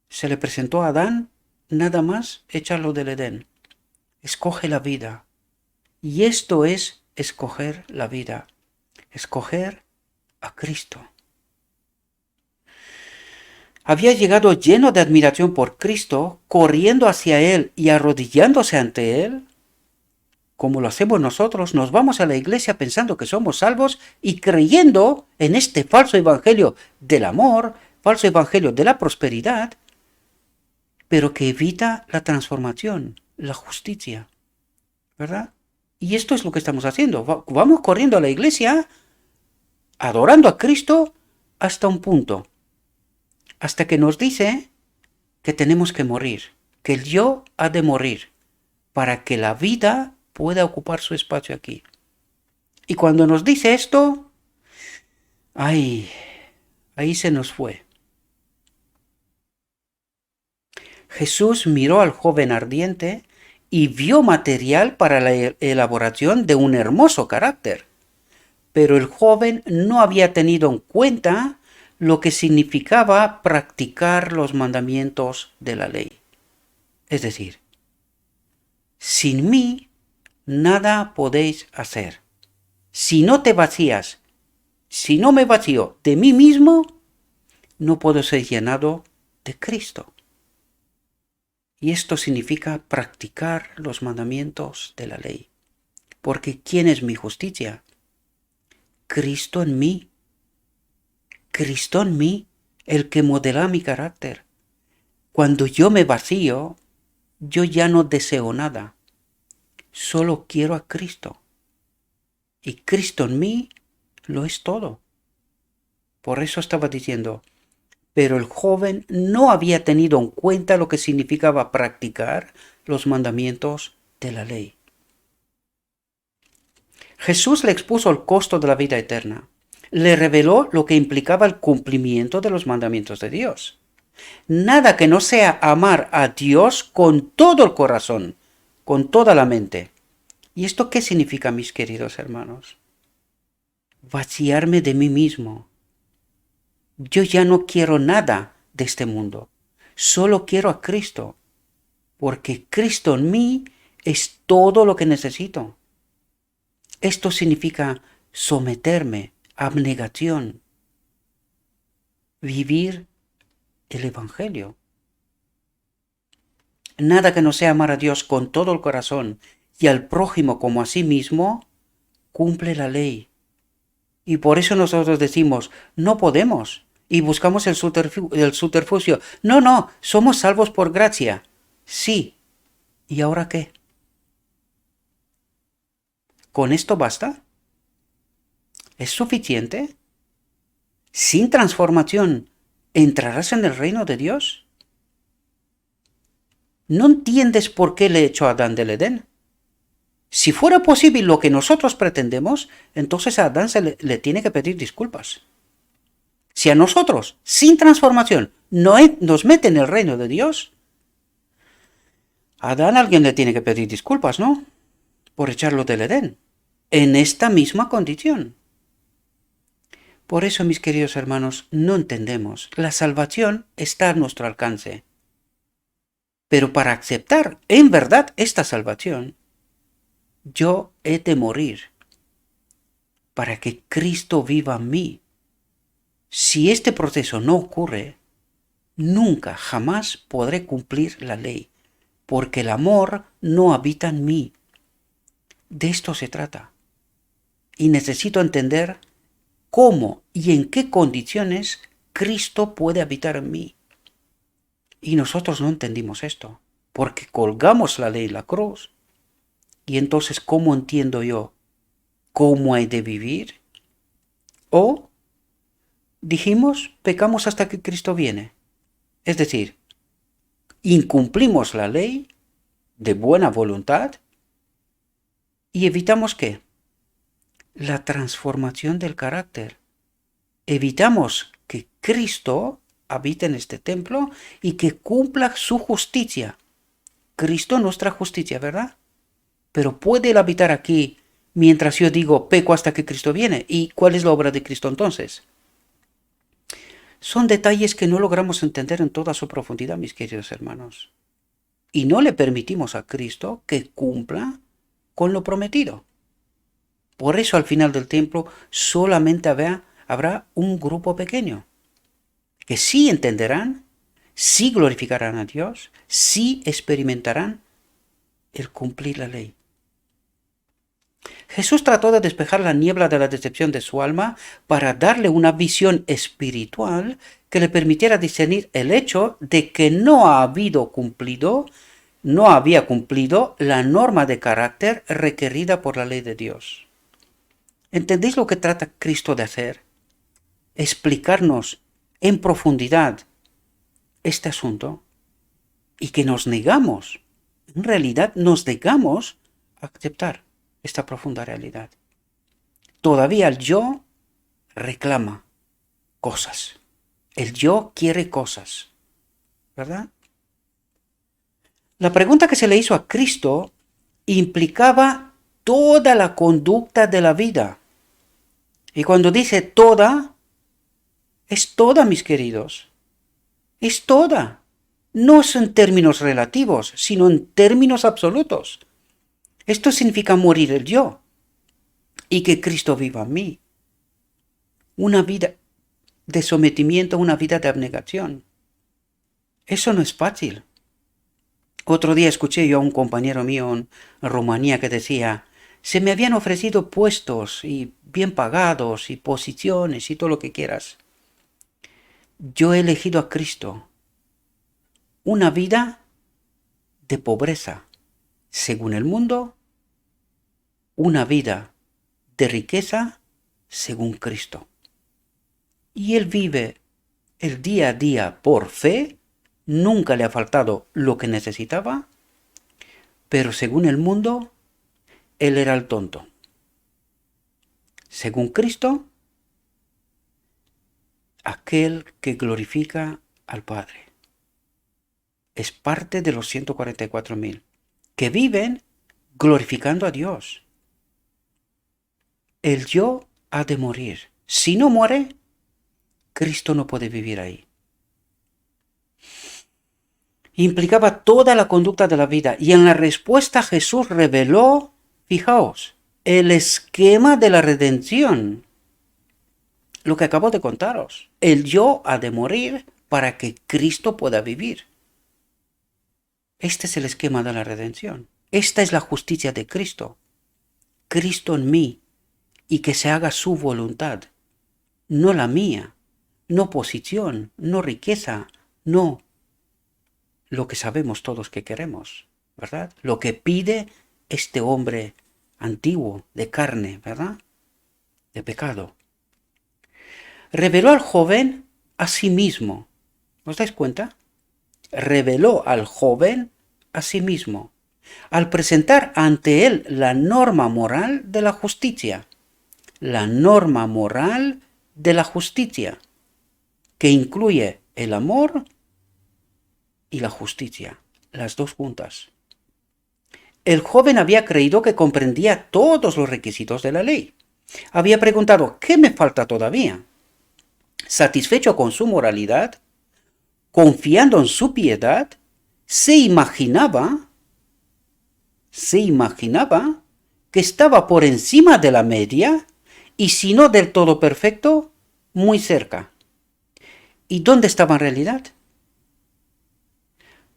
Se le presentó a Adán nada más echarlo del Edén. Escoge la vida. Y esto es escoger la vida. Escoger a Cristo. Había llegado lleno de admiración por Cristo, corriendo hacia Él y arrodillándose ante Él. Como lo hacemos nosotros, nos vamos a la iglesia pensando que somos salvos y creyendo en este falso evangelio del amor, falso evangelio de la prosperidad, pero que evita la transformación, la justicia, ¿verdad? Y esto es lo que estamos haciendo. Vamos corriendo a la iglesia, adorando a Cristo hasta un punto, hasta que nos dice que tenemos que morir, que el yo ha de morir, para que la vida pueda ocupar su espacio aquí. Y cuando nos dice esto, ahí se nos fue. Jesús miró al joven ardiente y vio material para la elaboración de un hermoso carácter. Pero el joven no había tenido en cuenta lo que significaba practicar los mandamientos de la ley. Es decir, sin mí nada podéis hacer. Si no te vacías, si no me vacío de mí mismo, no puedo ser llenado de Cristo. Y esto significa practicar los mandamientos de la ley. Porque ¿quién es mi justicia? Cristo en mí. Cristo en mí, el que modela mi carácter. Cuando yo me vacío, yo ya no deseo nada. Solo quiero a Cristo. Y Cristo en mí lo es todo. Por eso estaba diciendo, pero el joven no había tenido en cuenta lo que significaba practicar los mandamientos de la ley. Jesús le expuso el costo de la vida eterna. Le reveló lo que implicaba el cumplimiento de los mandamientos de Dios. Nada que no sea amar a Dios con todo el corazón, con toda la mente. ¿Y esto qué significa, mis queridos hermanos? Vaciarme de mí mismo. Yo ya no quiero nada de este mundo. Solo quiero a Cristo. Porque Cristo en mí es todo lo que necesito. Esto significa someterme, abnegación, vivir el Evangelio. Nada que no sea amar a Dios con todo el corazón y al prójimo como a sí mismo, cumple la ley. Y por eso nosotros decimos, no podemos, y buscamos el subterfugio. No, somos salvos por gracia. Sí. ¿Y ahora qué? ¿Con esto basta? ¿Es suficiente? ¿Sin transformación entrarás en el reino de Dios? ¿No entiendes por qué le echó a Adán del Edén? Si fuera posible lo que nosotros pretendemos, entonces a Adán le tiene que pedir disculpas. Si a nosotros, sin transformación, nos mete en el reino de Dios, a Adán alguien le tiene que pedir disculpas, ¿no? Por echarlo del Edén, en esta misma condición. Por eso, mis queridos hermanos, no entendemos. La salvación está a nuestro alcance. Pero para aceptar en verdad esta salvación, yo he de morir para que Cristo viva en mí. Si este proceso no ocurre, nunca, jamás podré cumplir la ley, porque el amor no habita en mí. De esto se trata. Y necesito entender cómo y en qué condiciones Cristo puede habitar en mí. Y nosotros no entendimos esto, porque colgamos la ley en la cruz. Y entonces, ¿cómo entiendo yo cómo he de vivir? O dijimos, pecamos hasta que Cristo viene. Es decir, incumplimos la ley de buena voluntad y evitamos ¿qué? La transformación del carácter. evitamos que Cristo habite en este templo y que cumpla su justicia. Cristo nuestra justicia, ¿verdad? Pero ¿puede él habitar aquí mientras yo digo peco hasta que Cristo viene? ¿Y cuál es la obra de Cristo entonces? Son detalles que no logramos entender en toda su profundidad, mis queridos hermanos. Y no le permitimos a Cristo que cumpla con lo prometido. Por eso al final del templo solamente habrá un grupo pequeño, que sí entenderán, sí glorificarán a Dios, sí experimentarán el cumplir la ley. Jesús trató de despejar la niebla de la decepción de su alma para darle una visión espiritual que le permitiera discernir el hecho de que no había cumplido la norma de carácter requerida por la ley de Dios. ¿Entendéis lo que trata Cristo de hacer? Explicarnos en profundidad este asunto y que nos negamos, en realidad nos negamos a aceptar esta profunda realidad. Todavía el yo reclama cosas. El yo quiere cosas, ¿verdad? La pregunta que se le hizo a Cristo implicaba toda la conducta de la vida. Y cuando dice toda, es toda, mis queridos. Es toda. No es en términos relativos, sino en términos absolutos. Esto significa morir el yo y que Cristo viva en mí. Una vida de sometimiento, una vida de abnegación. Eso no es fácil. Otro día escuché yo a un compañero mío en Rumanía que decía, se me habían ofrecido puestos y bien pagados y posiciones y todo lo que quieras. Yo he elegido a Cristo. Una vida de pobreza, según el mundo, una vida de riqueza, según Cristo. Y él vive el día a día por fe, nunca le ha faltado lo que necesitaba, pero según el mundo, él era el tonto. Según Cristo, aquel que glorifica al Padre. Es parte de los 144,000 que viven glorificando a Dios. El yo ha de morir. Si no muere, Cristo no puede vivir ahí. Implicaba toda la conducta de la vida y en la respuesta Jesús reveló, fijaos, el esquema de la redención. Lo que acabo de contaros. El yo ha de morir para que Cristo pueda vivir. Este es el esquema de la redención. Esta es la justicia de Cristo. Cristo en mí y que se haga su voluntad, no la mía, no posición, no riqueza, no lo que sabemos todos que queremos, ¿verdad? Lo que pide este hombre antiguo, de carne, ¿verdad? De pecado. Reveló al joven a sí mismo. ¿Os dais cuenta? Reveló al joven a sí mismo, al presentar ante él la norma moral de la justicia. La norma moral de la justicia, que incluye el amor y la justicia, las dos juntas. El joven había creído que comprendía todos los requisitos de la ley. Había preguntado, ¿qué me falta todavía? Satisfecho con su moralidad, confiando en su piedad, se imaginaba que estaba por encima de la media y si no del todo perfecto, muy cerca. ¿Y dónde estaba en realidad?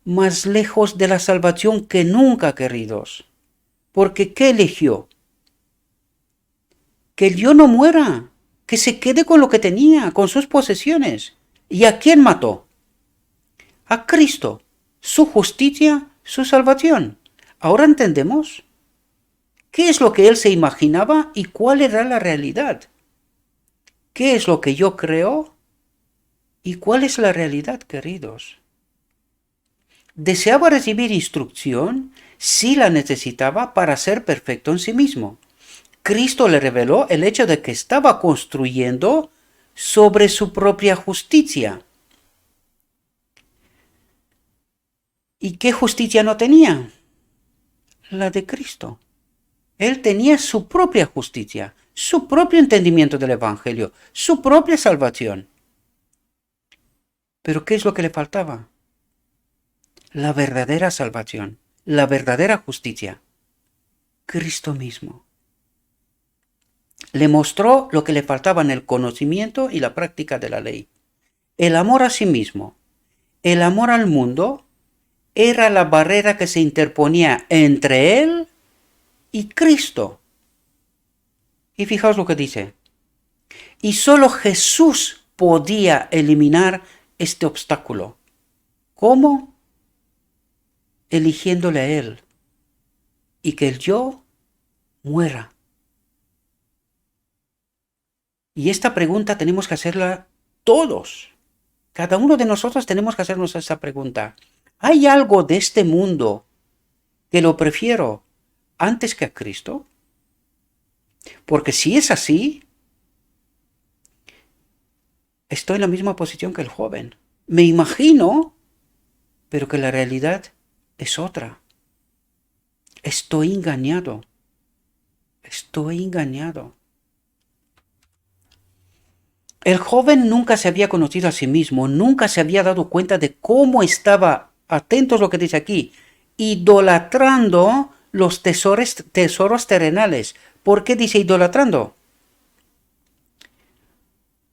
Más lejos de la salvación que nunca, queridos. Porque ¿qué eligió? Que el yo no muera, que se quede con lo que tenía, con sus posesiones. ¿Y a quién mató? A Cristo, su justicia, su salvación. ¿Ahora entendemos? ¿Qué es lo que él se imaginaba y cuál era la realidad? ¿Qué es lo que yo creo y cuál es la realidad, queridos? Deseaba recibir instrucción si la necesitaba para ser perfecto en sí mismo. Cristo le reveló el hecho de que estaba construyendo sobre su propia justicia. ¿Y qué justicia no tenía? La de Cristo. Él tenía su propia justicia, su propio entendimiento del Evangelio, su propia salvación. Pero ¿qué es lo que le faltaba? La verdadera salvación, la verdadera justicia. Cristo mismo. Le mostró lo que le faltaba en el conocimiento y la práctica de la ley. El amor a sí mismo, el amor al mundo, era la barrera que se interponía entre él y Cristo. Y fijaos lo que dice. Y solo Jesús podía eliminar este obstáculo. ¿Cómo? Eligiéndole a Él. Y que el yo muera. Y esta pregunta tenemos que hacerla todos. Cada uno de nosotros tenemos que hacernos esta pregunta. ¿Hay algo de este mundo que lo prefiero antes que a Cristo? Porque si es así, estoy en la misma posición que el joven. Me imagino, pero que la realidad es otra. Estoy engañado. Estoy engañado. El joven nunca se había conocido a sí mismo, nunca se había dado cuenta de cómo estaba, atentos a lo que dice aquí, idolatrando los tesoros terrenales. ¿Por qué dice idolatrando?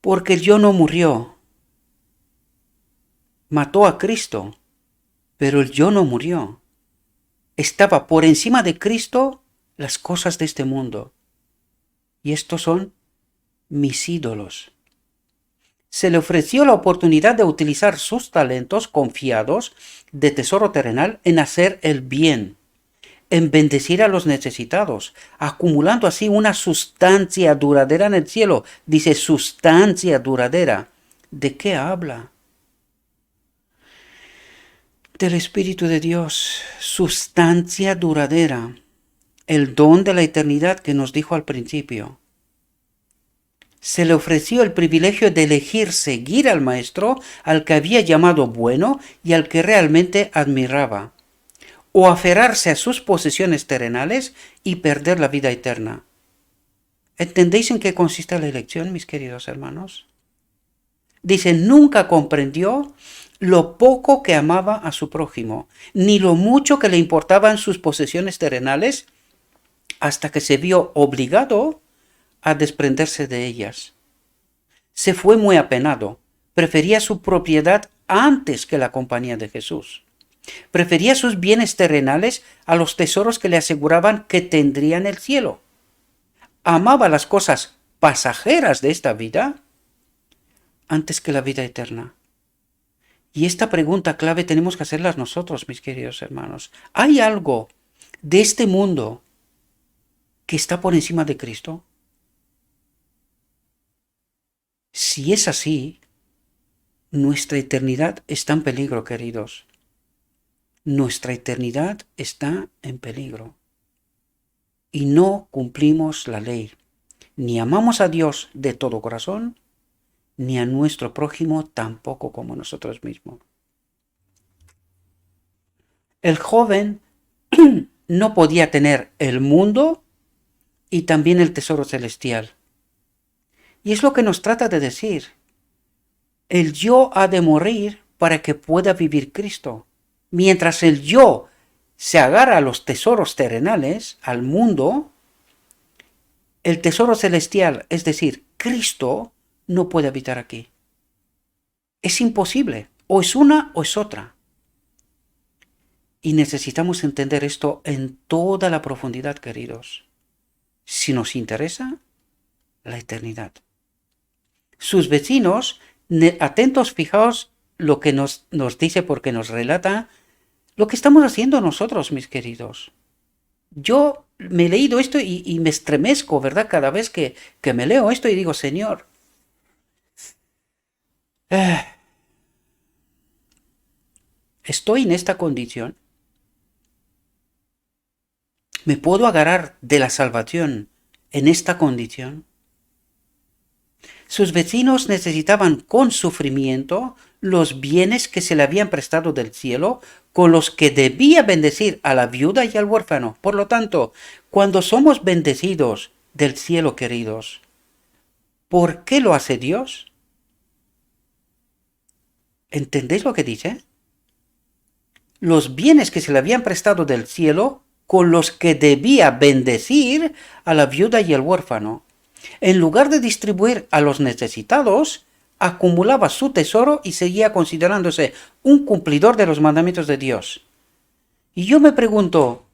Porque el yo no murió. Mató a Cristo, pero el yo no murió. Estaba por encima de Cristo las cosas de este mundo. Y estos son mis ídolos. Se le ofreció la oportunidad de utilizar sus talentos confiados de tesoro terrenal en hacer el bien, en bendecir a los necesitados, acumulando así una sustancia duradera en el cielo. Dice sustancia duradera. ¿De qué habla? Del Espíritu de Dios, sustancia duradera, el don de la eternidad que nos dijo al principio. Se le ofreció el privilegio de elegir seguir al Maestro, al que había llamado bueno y al que realmente admiraba, o aferrarse a sus posesiones terrenales y perder la vida eterna. ¿Entendéis en qué consiste la elección, mis queridos hermanos? Dice, nunca comprendió lo poco que amaba a su prójimo, ni lo mucho que le importaban sus posesiones terrenales, hasta que se vio obligado a desprenderse de ellas. Se fue muy apenado, prefería su propiedad antes que la compañía de Jesús. Prefería sus bienes terrenales a los tesoros que le aseguraban que tendría en el cielo. Amaba las cosas pasajeras de esta vida antes que la vida eterna. Y esta pregunta clave tenemos que hacerlas nosotros, mis queridos hermanos. ¿Hay algo de este mundo que está por encima de Cristo? Si es así, nuestra eternidad está en peligro, queridos. Nuestra eternidad está en peligro. Y no cumplimos la ley. Ni amamos a Dios de todo corazón, ni a nuestro prójimo tampoco como nosotros mismos. El joven no podía tener el mundo y también el tesoro celestial. Y es lo que nos trata de decir. El yo ha de morir para que pueda vivir Cristo. Mientras el yo se agarra a los tesoros terrenales, al mundo, el tesoro celestial, es decir, Cristo, no puede habitar aquí. Es imposible. O es una o es otra. Y necesitamos entender esto en toda la profundidad, queridos. Si nos interesa, la eternidad. Sus vecinos, atentos, fijaos lo que nos dice porque nos relata lo que estamos haciendo nosotros, mis queridos. Yo me he leído esto y me estremezco, ¿verdad? Cada vez que me leo esto y digo, Señor, estoy en esta condición. ¿Me puedo agarrar de la salvación en esta condición? Sus vecinos necesitaban con sufrimiento los bienes que se le habían prestado del cielo, con los que debía bendecir a la viuda y al huérfano. Por lo tanto, cuando somos bendecidos del cielo, queridos, ¿por qué lo hace Dios? ¿Entendéis lo que dice? Los bienes que se le habían prestado del cielo, con los que debía bendecir a la viuda y al huérfano. En lugar de distribuir a los necesitados, acumulaba su tesoro y seguía considerándose un cumplidor de los mandamientos de Dios. Y yo me pregunto,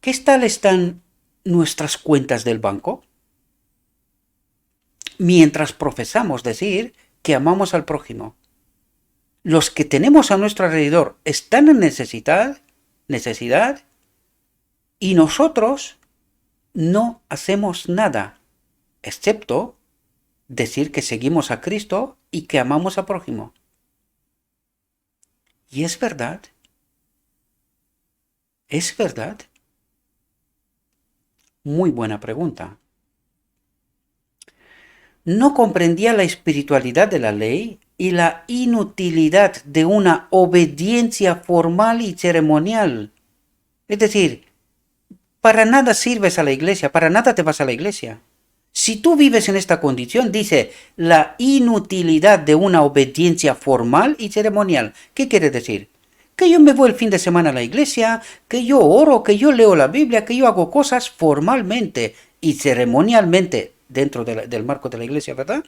¿qué tal están nuestras cuentas del banco? Mientras profesamos decir que amamos al prójimo. Los que tenemos a nuestro alrededor están en necesidad, y nosotros no hacemos nada, excepto decir que seguimos a Cristo y que amamos al prójimo. ¿Y es verdad? ¿Es verdad? Muy buena pregunta. No comprendía la espiritualidad de la ley y la inutilidad de una obediencia formal y ceremonial. Es decir, para nada sirves a la iglesia, para nada te vas a la iglesia. Si tú vives en esta condición, dice la inutilidad de una obediencia formal y ceremonial. ¿Qué quiere decir? Que yo me voy el fin de semana a la iglesia, que yo oro, que yo leo la Biblia, que yo hago cosas formalmente y ceremonialmente dentro del marco de la iglesia, ¿verdad?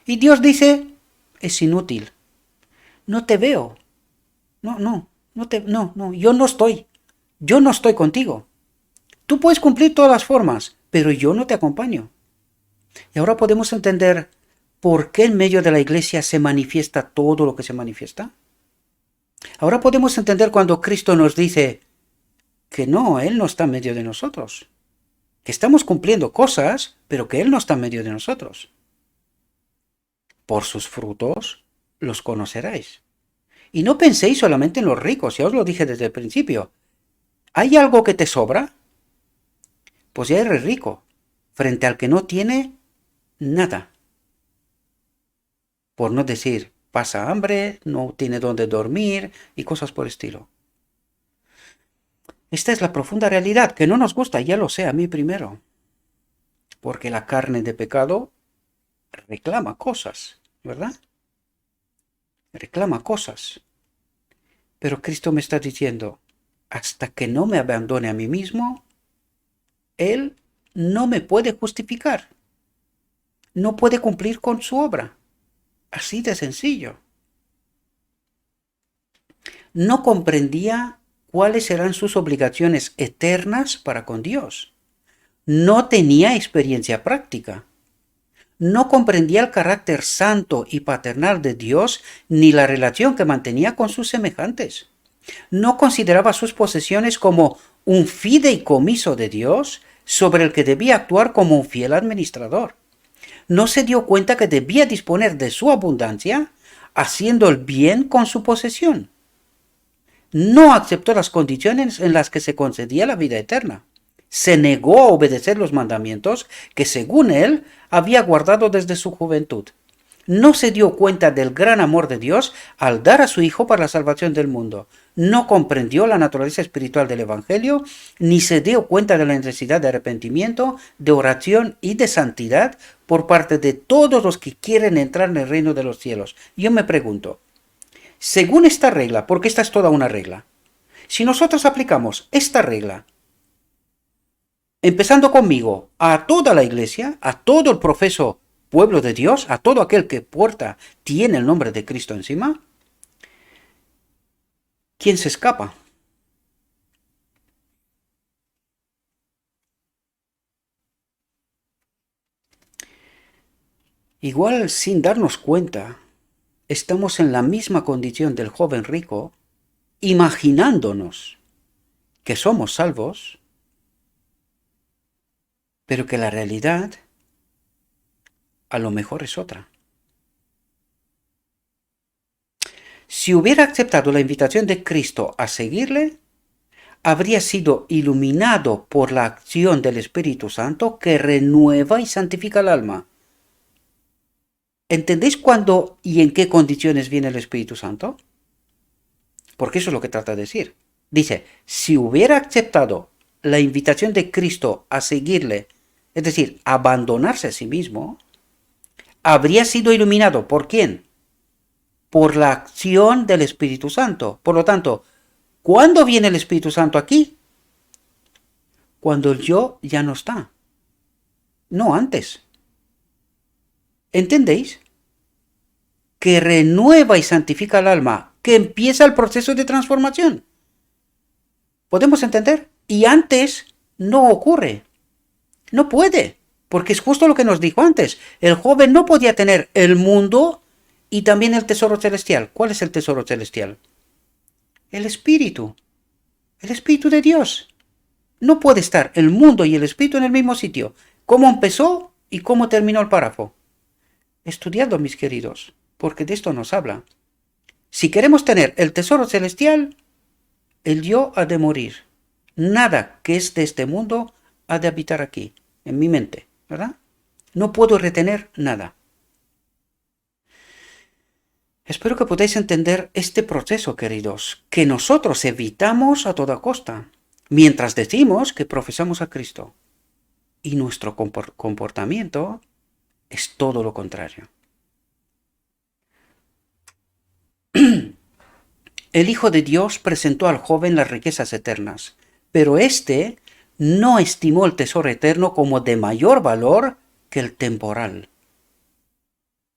Y Dios dice, es inútil. No te veo. No, yo no estoy. Yo no estoy contigo. Tú puedes cumplir todas las formas, pero yo no te acompaño. Y ahora podemos entender por qué en medio de la iglesia se manifiesta todo lo que se manifiesta. Ahora podemos entender cuando Cristo nos dice que no, Él no está en medio de nosotros. Que estamos cumpliendo cosas, pero que Él no está en medio de nosotros. Por sus frutos los conoceréis. Y no penséis solamente en los ricos, ya os lo dije desde el principio. ¿Hay algo que te sobra? Pues ya eres rico, frente al que no tiene nada. Por no decir, pasa hambre, no tiene dónde dormir y cosas por el estilo. Esta es la profunda realidad, que no nos gusta, ya lo sé, a mí primero. Porque la carne de pecado reclama cosas, ¿verdad? Reclama cosas. Pero Cristo me está diciendo, hasta que no me abandone a mí mismo, Él no me puede justificar. No puede cumplir con su obra. Así de sencillo. No comprendía cuáles eran sus obligaciones eternas para con Dios. No tenía experiencia práctica. No comprendía el carácter santo y paternal de Dios ni la relación que mantenía con sus semejantes. No consideraba sus posesiones como un fideicomiso de Dios sobre el que debía actuar como un fiel administrador. No se dio cuenta que debía disponer de su abundancia haciendo el bien con su posesión. No aceptó las condiciones en las que se concedía la vida eterna. Se negó a obedecer los mandamientos que, según él, había guardado desde su juventud. No se dio cuenta del gran amor de Dios al dar a su Hijo para la salvación del mundo. No comprendió la naturaleza espiritual del Evangelio, ni se dio cuenta de la necesidad de arrepentimiento, de oración y de santidad por parte de todos los que quieren entrar en el reino de los cielos. Yo me pregunto, según esta regla, porque esta es toda una regla, si nosotros aplicamos esta regla, empezando conmigo, a toda la iglesia, a todo el profeso pueblo de Dios, a todo aquel que tiene el nombre de Cristo encima, ¿quién se escapa? Igual sin darnos cuenta, estamos en la misma condición del joven rico, imaginándonos que somos salvos, pero que la realidad a lo mejor es otra. Si hubiera aceptado la invitación de Cristo a seguirle, habría sido iluminado por la acción del Espíritu Santo que renueva y santifica el alma. ¿Entendéis cuándo y en qué condiciones viene el Espíritu Santo? Porque eso es lo que trata de decir. Dice, si hubiera aceptado la invitación de Cristo a seguirle, es decir, abandonarse a sí mismo, habría sido iluminado. ¿Por quién? Por la acción del Espíritu Santo. Por lo tanto, ¿cuándo viene el Espíritu Santo aquí? Cuando el yo ya no está. No antes. ¿Entendéis? Que renueva y santifica el alma, que empieza el proceso de transformación. ¿Podemos entender? Y antes no ocurre. No puede. Porque es justo lo que nos dijo antes. El joven no podía tener el mundo y también el tesoro celestial. ¿Cuál es el tesoro celestial? El Espíritu. El Espíritu de Dios. No puede estar el mundo y el Espíritu en el mismo sitio. ¿Cómo empezó y cómo terminó el párrafo? Estudiadlo, mis queridos, porque de esto nos habla. Si queremos tener el tesoro celestial, el yo ha de morir. Nada que es de este mundo ha de habitar aquí, en mi mente, ¿verdad? No puedo retener nada. Espero que podáis entender este proceso, queridos, que nosotros evitamos a toda costa, mientras decimos que profesamos a Cristo. Y nuestro comportamiento es todo lo contrario. El Hijo de Dios presentó al joven las riquezas eternas, pero éste no estimó el tesoro eterno como de mayor valor que el temporal.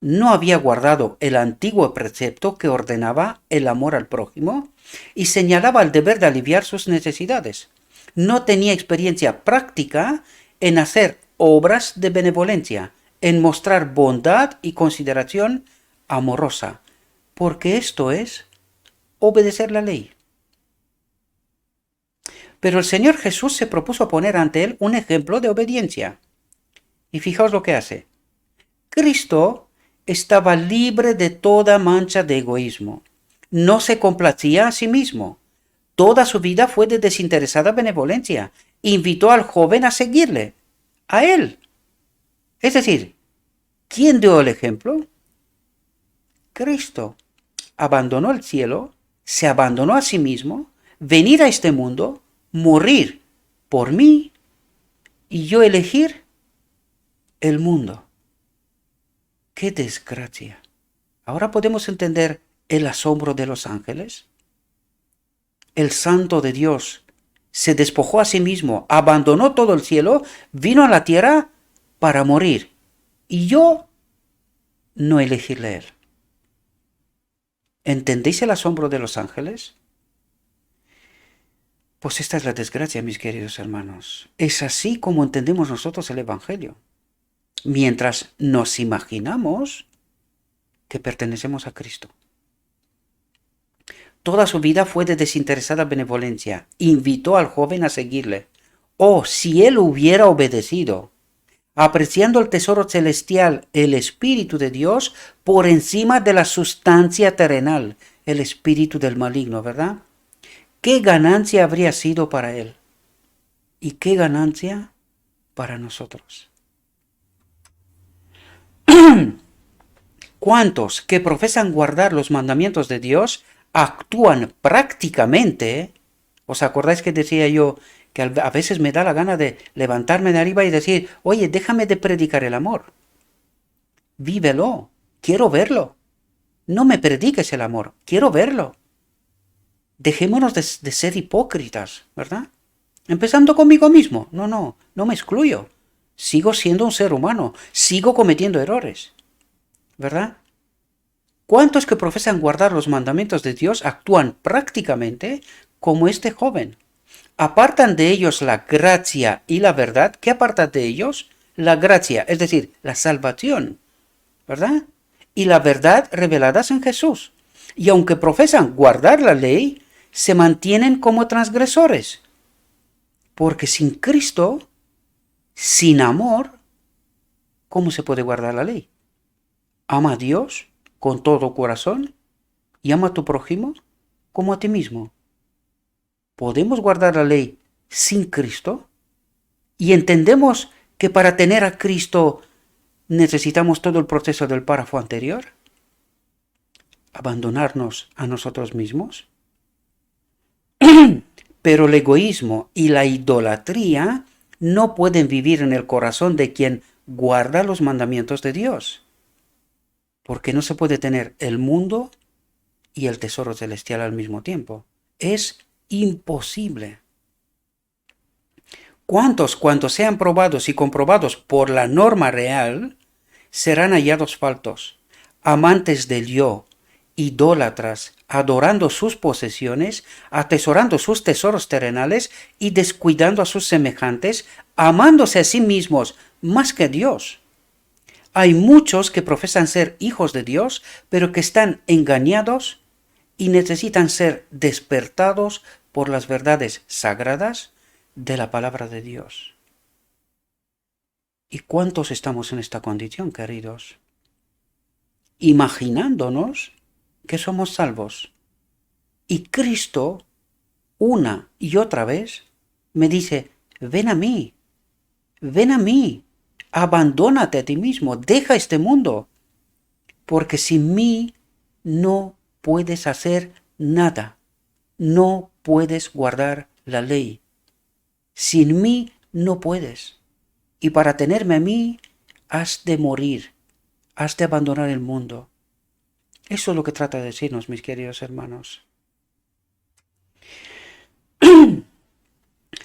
No había guardado el antiguo precepto que ordenaba el amor al prójimo y señalaba el deber de aliviar sus necesidades. No tenía experiencia práctica en hacer obras de benevolencia, en mostrar bondad y consideración amorosa, porque esto es obedecer la ley. Pero el Señor Jesús se propuso poner ante él un ejemplo de obediencia. Y fijaos lo que hace. Cristo estaba libre de toda mancha de egoísmo. No se complacía a sí mismo. Toda su vida fue de desinteresada benevolencia. Invitó al joven a seguirle, a él. Es decir, ¿quién dio el ejemplo? Cristo. Abandonó el cielo, se abandonó a sí mismo, venir a este mundo, morir por mí y yo elegir el mundo. ¡Qué desgracia! Ahora podemos entender el asombro de los ángeles. El Santo de Dios se despojó a sí mismo, abandonó todo el cielo, vino a la tierra para morir. Y yo no elegirle a él. ¿Entendéis el asombro de los ángeles? Pues esta es la desgracia, mis queridos hermanos. Es así como entendemos nosotros el Evangelio. Mientras nos imaginamos que pertenecemos a Cristo. Toda su vida fue de desinteresada benevolencia. Invitó al joven a seguirle. Oh, si él hubiera obedecido, apreciando el tesoro celestial, el Espíritu de Dios, por encima de la sustancia terrenal, el espíritu del maligno, ¿verdad? ¿Qué ganancia habría sido para él? ¿Y qué ganancia para nosotros? ¿Cuántos que profesan guardar los mandamientos de Dios actúan prácticamente? ¿Os acordáis que decía yo que a veces me da la gana de levantarme de arriba y decir, oye, déjame de predicar el amor? Vívelo, quiero verlo. No me prediques el amor, quiero verlo. Dejémonos de ser hipócritas, ¿verdad? Empezando conmigo mismo. No me excluyo. Sigo siendo un ser humano, sigo cometiendo errores, ¿verdad? ¿Cuántos que profesan guardar los mandamientos de Dios actúan prácticamente como este joven? Apartan de ellos la gracia y la verdad. ¿Qué aparta de ellos? La gracia, es decir, la salvación, ¿verdad? Y la verdad reveladas en Jesús. Y aunque profesan guardar la ley, se mantienen como transgresores. Porque sin Cristo, sin amor, ¿cómo se puede guardar la ley? Ama a Dios con todo corazón y ama a tu prójimo como a ti mismo. ¿Podemos guardar la ley sin Cristo? Y entendemos que para tener a Cristo necesitamos todo el proceso del párrafo anterior, abandonarnos a nosotros mismos. Pero el egoísmo y la idolatría no pueden vivir en el corazón de quien guarda los mandamientos de Dios, porque no se puede tener el mundo y el tesoro celestial al mismo tiempo. Es imposible. ¿Cuántos, cuando sean probados y comprobados por la norma real, serán hallados faltos, amantes del yo, idólatras, adorando sus posesiones, atesorando sus tesoros terrenales y descuidando a sus semejantes, amándose a sí mismos más que a Dios? Hay muchos que profesan ser hijos de Dios, pero que están engañados y necesitan ser despertados por las verdades sagradas de la palabra de Dios. ¿Y cuántos estamos en esta condición, queridos? Imaginándonos que somos salvos. Y Cristo, una y otra vez, me dice, ven a mí, abandónate a ti mismo, deja este mundo, porque sin mí no puedes hacer nada, no puedes guardar la ley. Sin mí no puedes. Y para tenerme a mí, has de morir, has de abandonar el mundo. Eso es lo que trata de decirnos, mis queridos hermanos.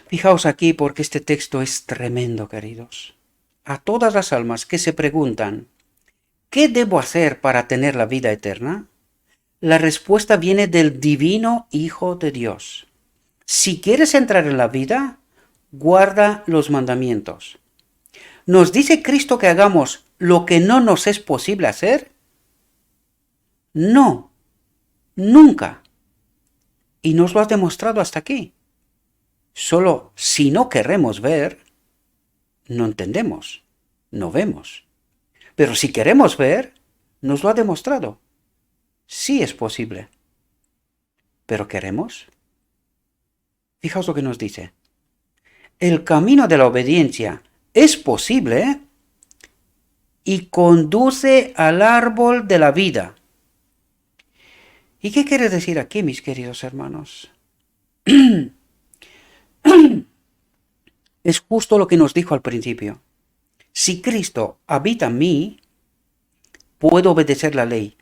Fijaos aquí porque este texto es tremendo, queridos. A todas las almas que se preguntan, ¿qué debo hacer para tener la vida eterna? La respuesta viene del divino Hijo de Dios. Si quieres entrar en la vida, guarda los mandamientos. ¿Nos dice Cristo que hagamos lo que no nos es posible hacer? No, nunca. Y nos lo has demostrado hasta aquí. Solo si no queremos ver, no entendemos, no vemos. Pero si queremos ver, nos lo ha demostrado. Sí es posible. ¿Pero queremos? Fijaos lo que nos dice. El camino de la obediencia es posible y conduce al árbol de la vida. ¿Y qué quiere decir aquí, mis queridos hermanos? Es justo lo que nos dijo al principio. Si Cristo habita en mí, puedo obedecer la ley.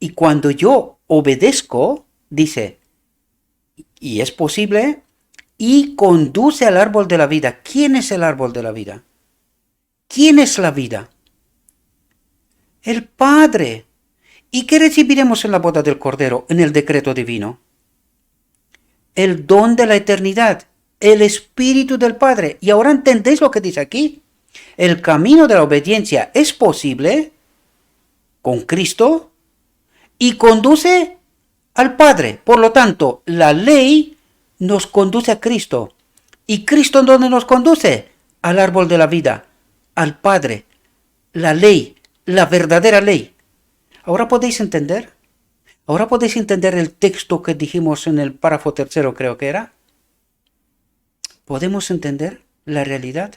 Y cuando yo obedezco, dice, y es posible, y conduce al árbol de la vida. ¿Quién es el árbol de la vida? ¿Quién es la vida? El Padre. ¿Y qué recibiremos en la boda del Cordero, en el decreto divino? El don de la eternidad, el Espíritu del Padre. Y ahora entendéis lo que dice aquí. El camino de la obediencia es posible con Cristo y conduce al Padre. Por lo tanto, la ley nos conduce a Cristo. ¿Y Cristo en dónde nos conduce? Al árbol de la vida, al Padre, la ley, la verdadera ley. ¿Ahora podéis entender? ¿Ahora podéis entender el texto que dijimos en el párrafo tercero, creo que era? ¿Podemos entender la realidad?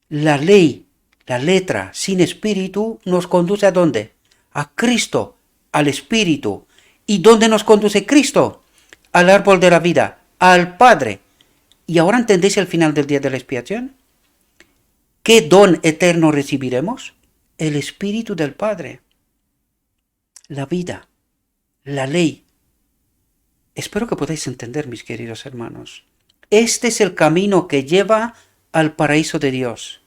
La ley, la letra sin espíritu, nos conduce ¿a dónde? A Cristo, al Espíritu. ¿Y dónde nos conduce Cristo? Al árbol de la vida, al Padre. ¿Y ahora entendéis el final del día de la expiación? ¿Qué don eterno recibiremos? El Espíritu del Padre. La vida, la ley. Espero que podáis entender, mis queridos hermanos. Este es el camino que lleva al paraíso de Dios.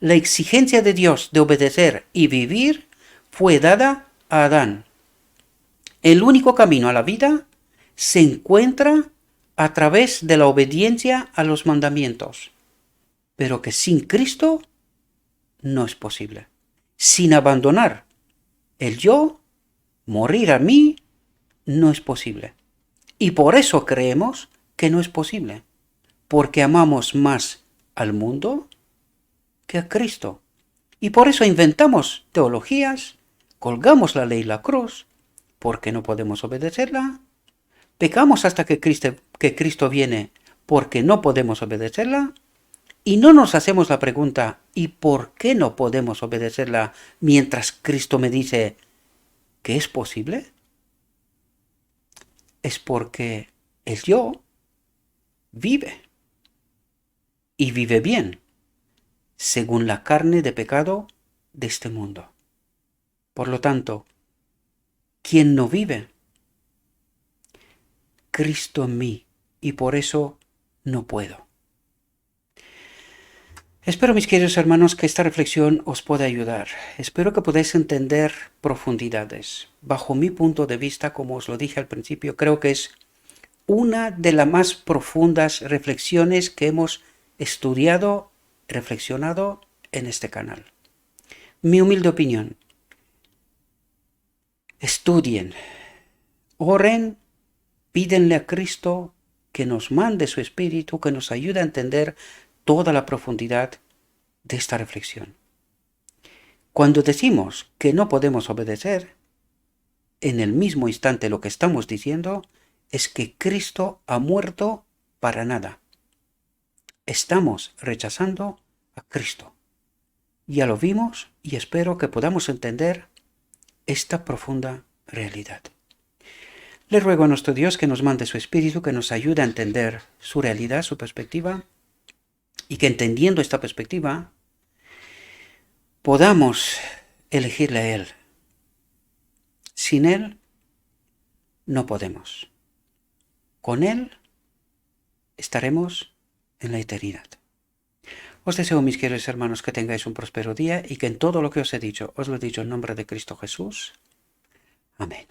La exigencia de Dios de obedecer y vivir fue dada a Adán. El único camino a la vida se encuentra a través de la obediencia a los mandamientos, pero que sin Cristo no es posible. Sin abandonar el yo, morir a mí, no es posible. Y por eso creemos que no es posible, porque amamos más al mundo que a Cristo. Y por eso inventamos teologías, colgamos la ley y la cruz, porque no podemos obedecerla, pecamos hasta que Cristo viene, porque no podemos obedecerla, Y no nos hacemos la pregunta, ¿y por qué no podemos obedecerla mientras Cristo me dice que es posible? Es porque el yo vive y vive bien, según la carne de pecado de este mundo. Por lo tanto, ¿quién no vive? Cristo en mí, y por eso no puedo. Espero, mis queridos hermanos, que esta reflexión os pueda ayudar. Espero que podáis entender profundidades. Bajo mi punto de vista, como os lo dije al principio, creo que es una de las más profundas reflexiones que hemos estudiado, reflexionado en este canal. Mi humilde opinión: estudien, oren, pídenle a Cristo que nos mande su Espíritu, que nos ayude a entender toda la profundidad de esta reflexión. Cuando decimos que no podemos obedecer, en el mismo instante lo que estamos diciendo es que Cristo ha muerto para nada. Estamos rechazando a Cristo. Ya lo vimos y espero que podamos entender esta profunda realidad. Le ruego a nuestro Dios que nos mande su Espíritu, que nos ayude a entender su realidad, su perspectiva, y que entendiendo esta perspectiva podamos elegirle a Él. Sin Él no podemos. Con Él estaremos en la eternidad. Os deseo, mis queridos hermanos, que tengáis un próspero día y que en todo lo que os he dicho, os lo he dicho en nombre de Cristo Jesús. Amén.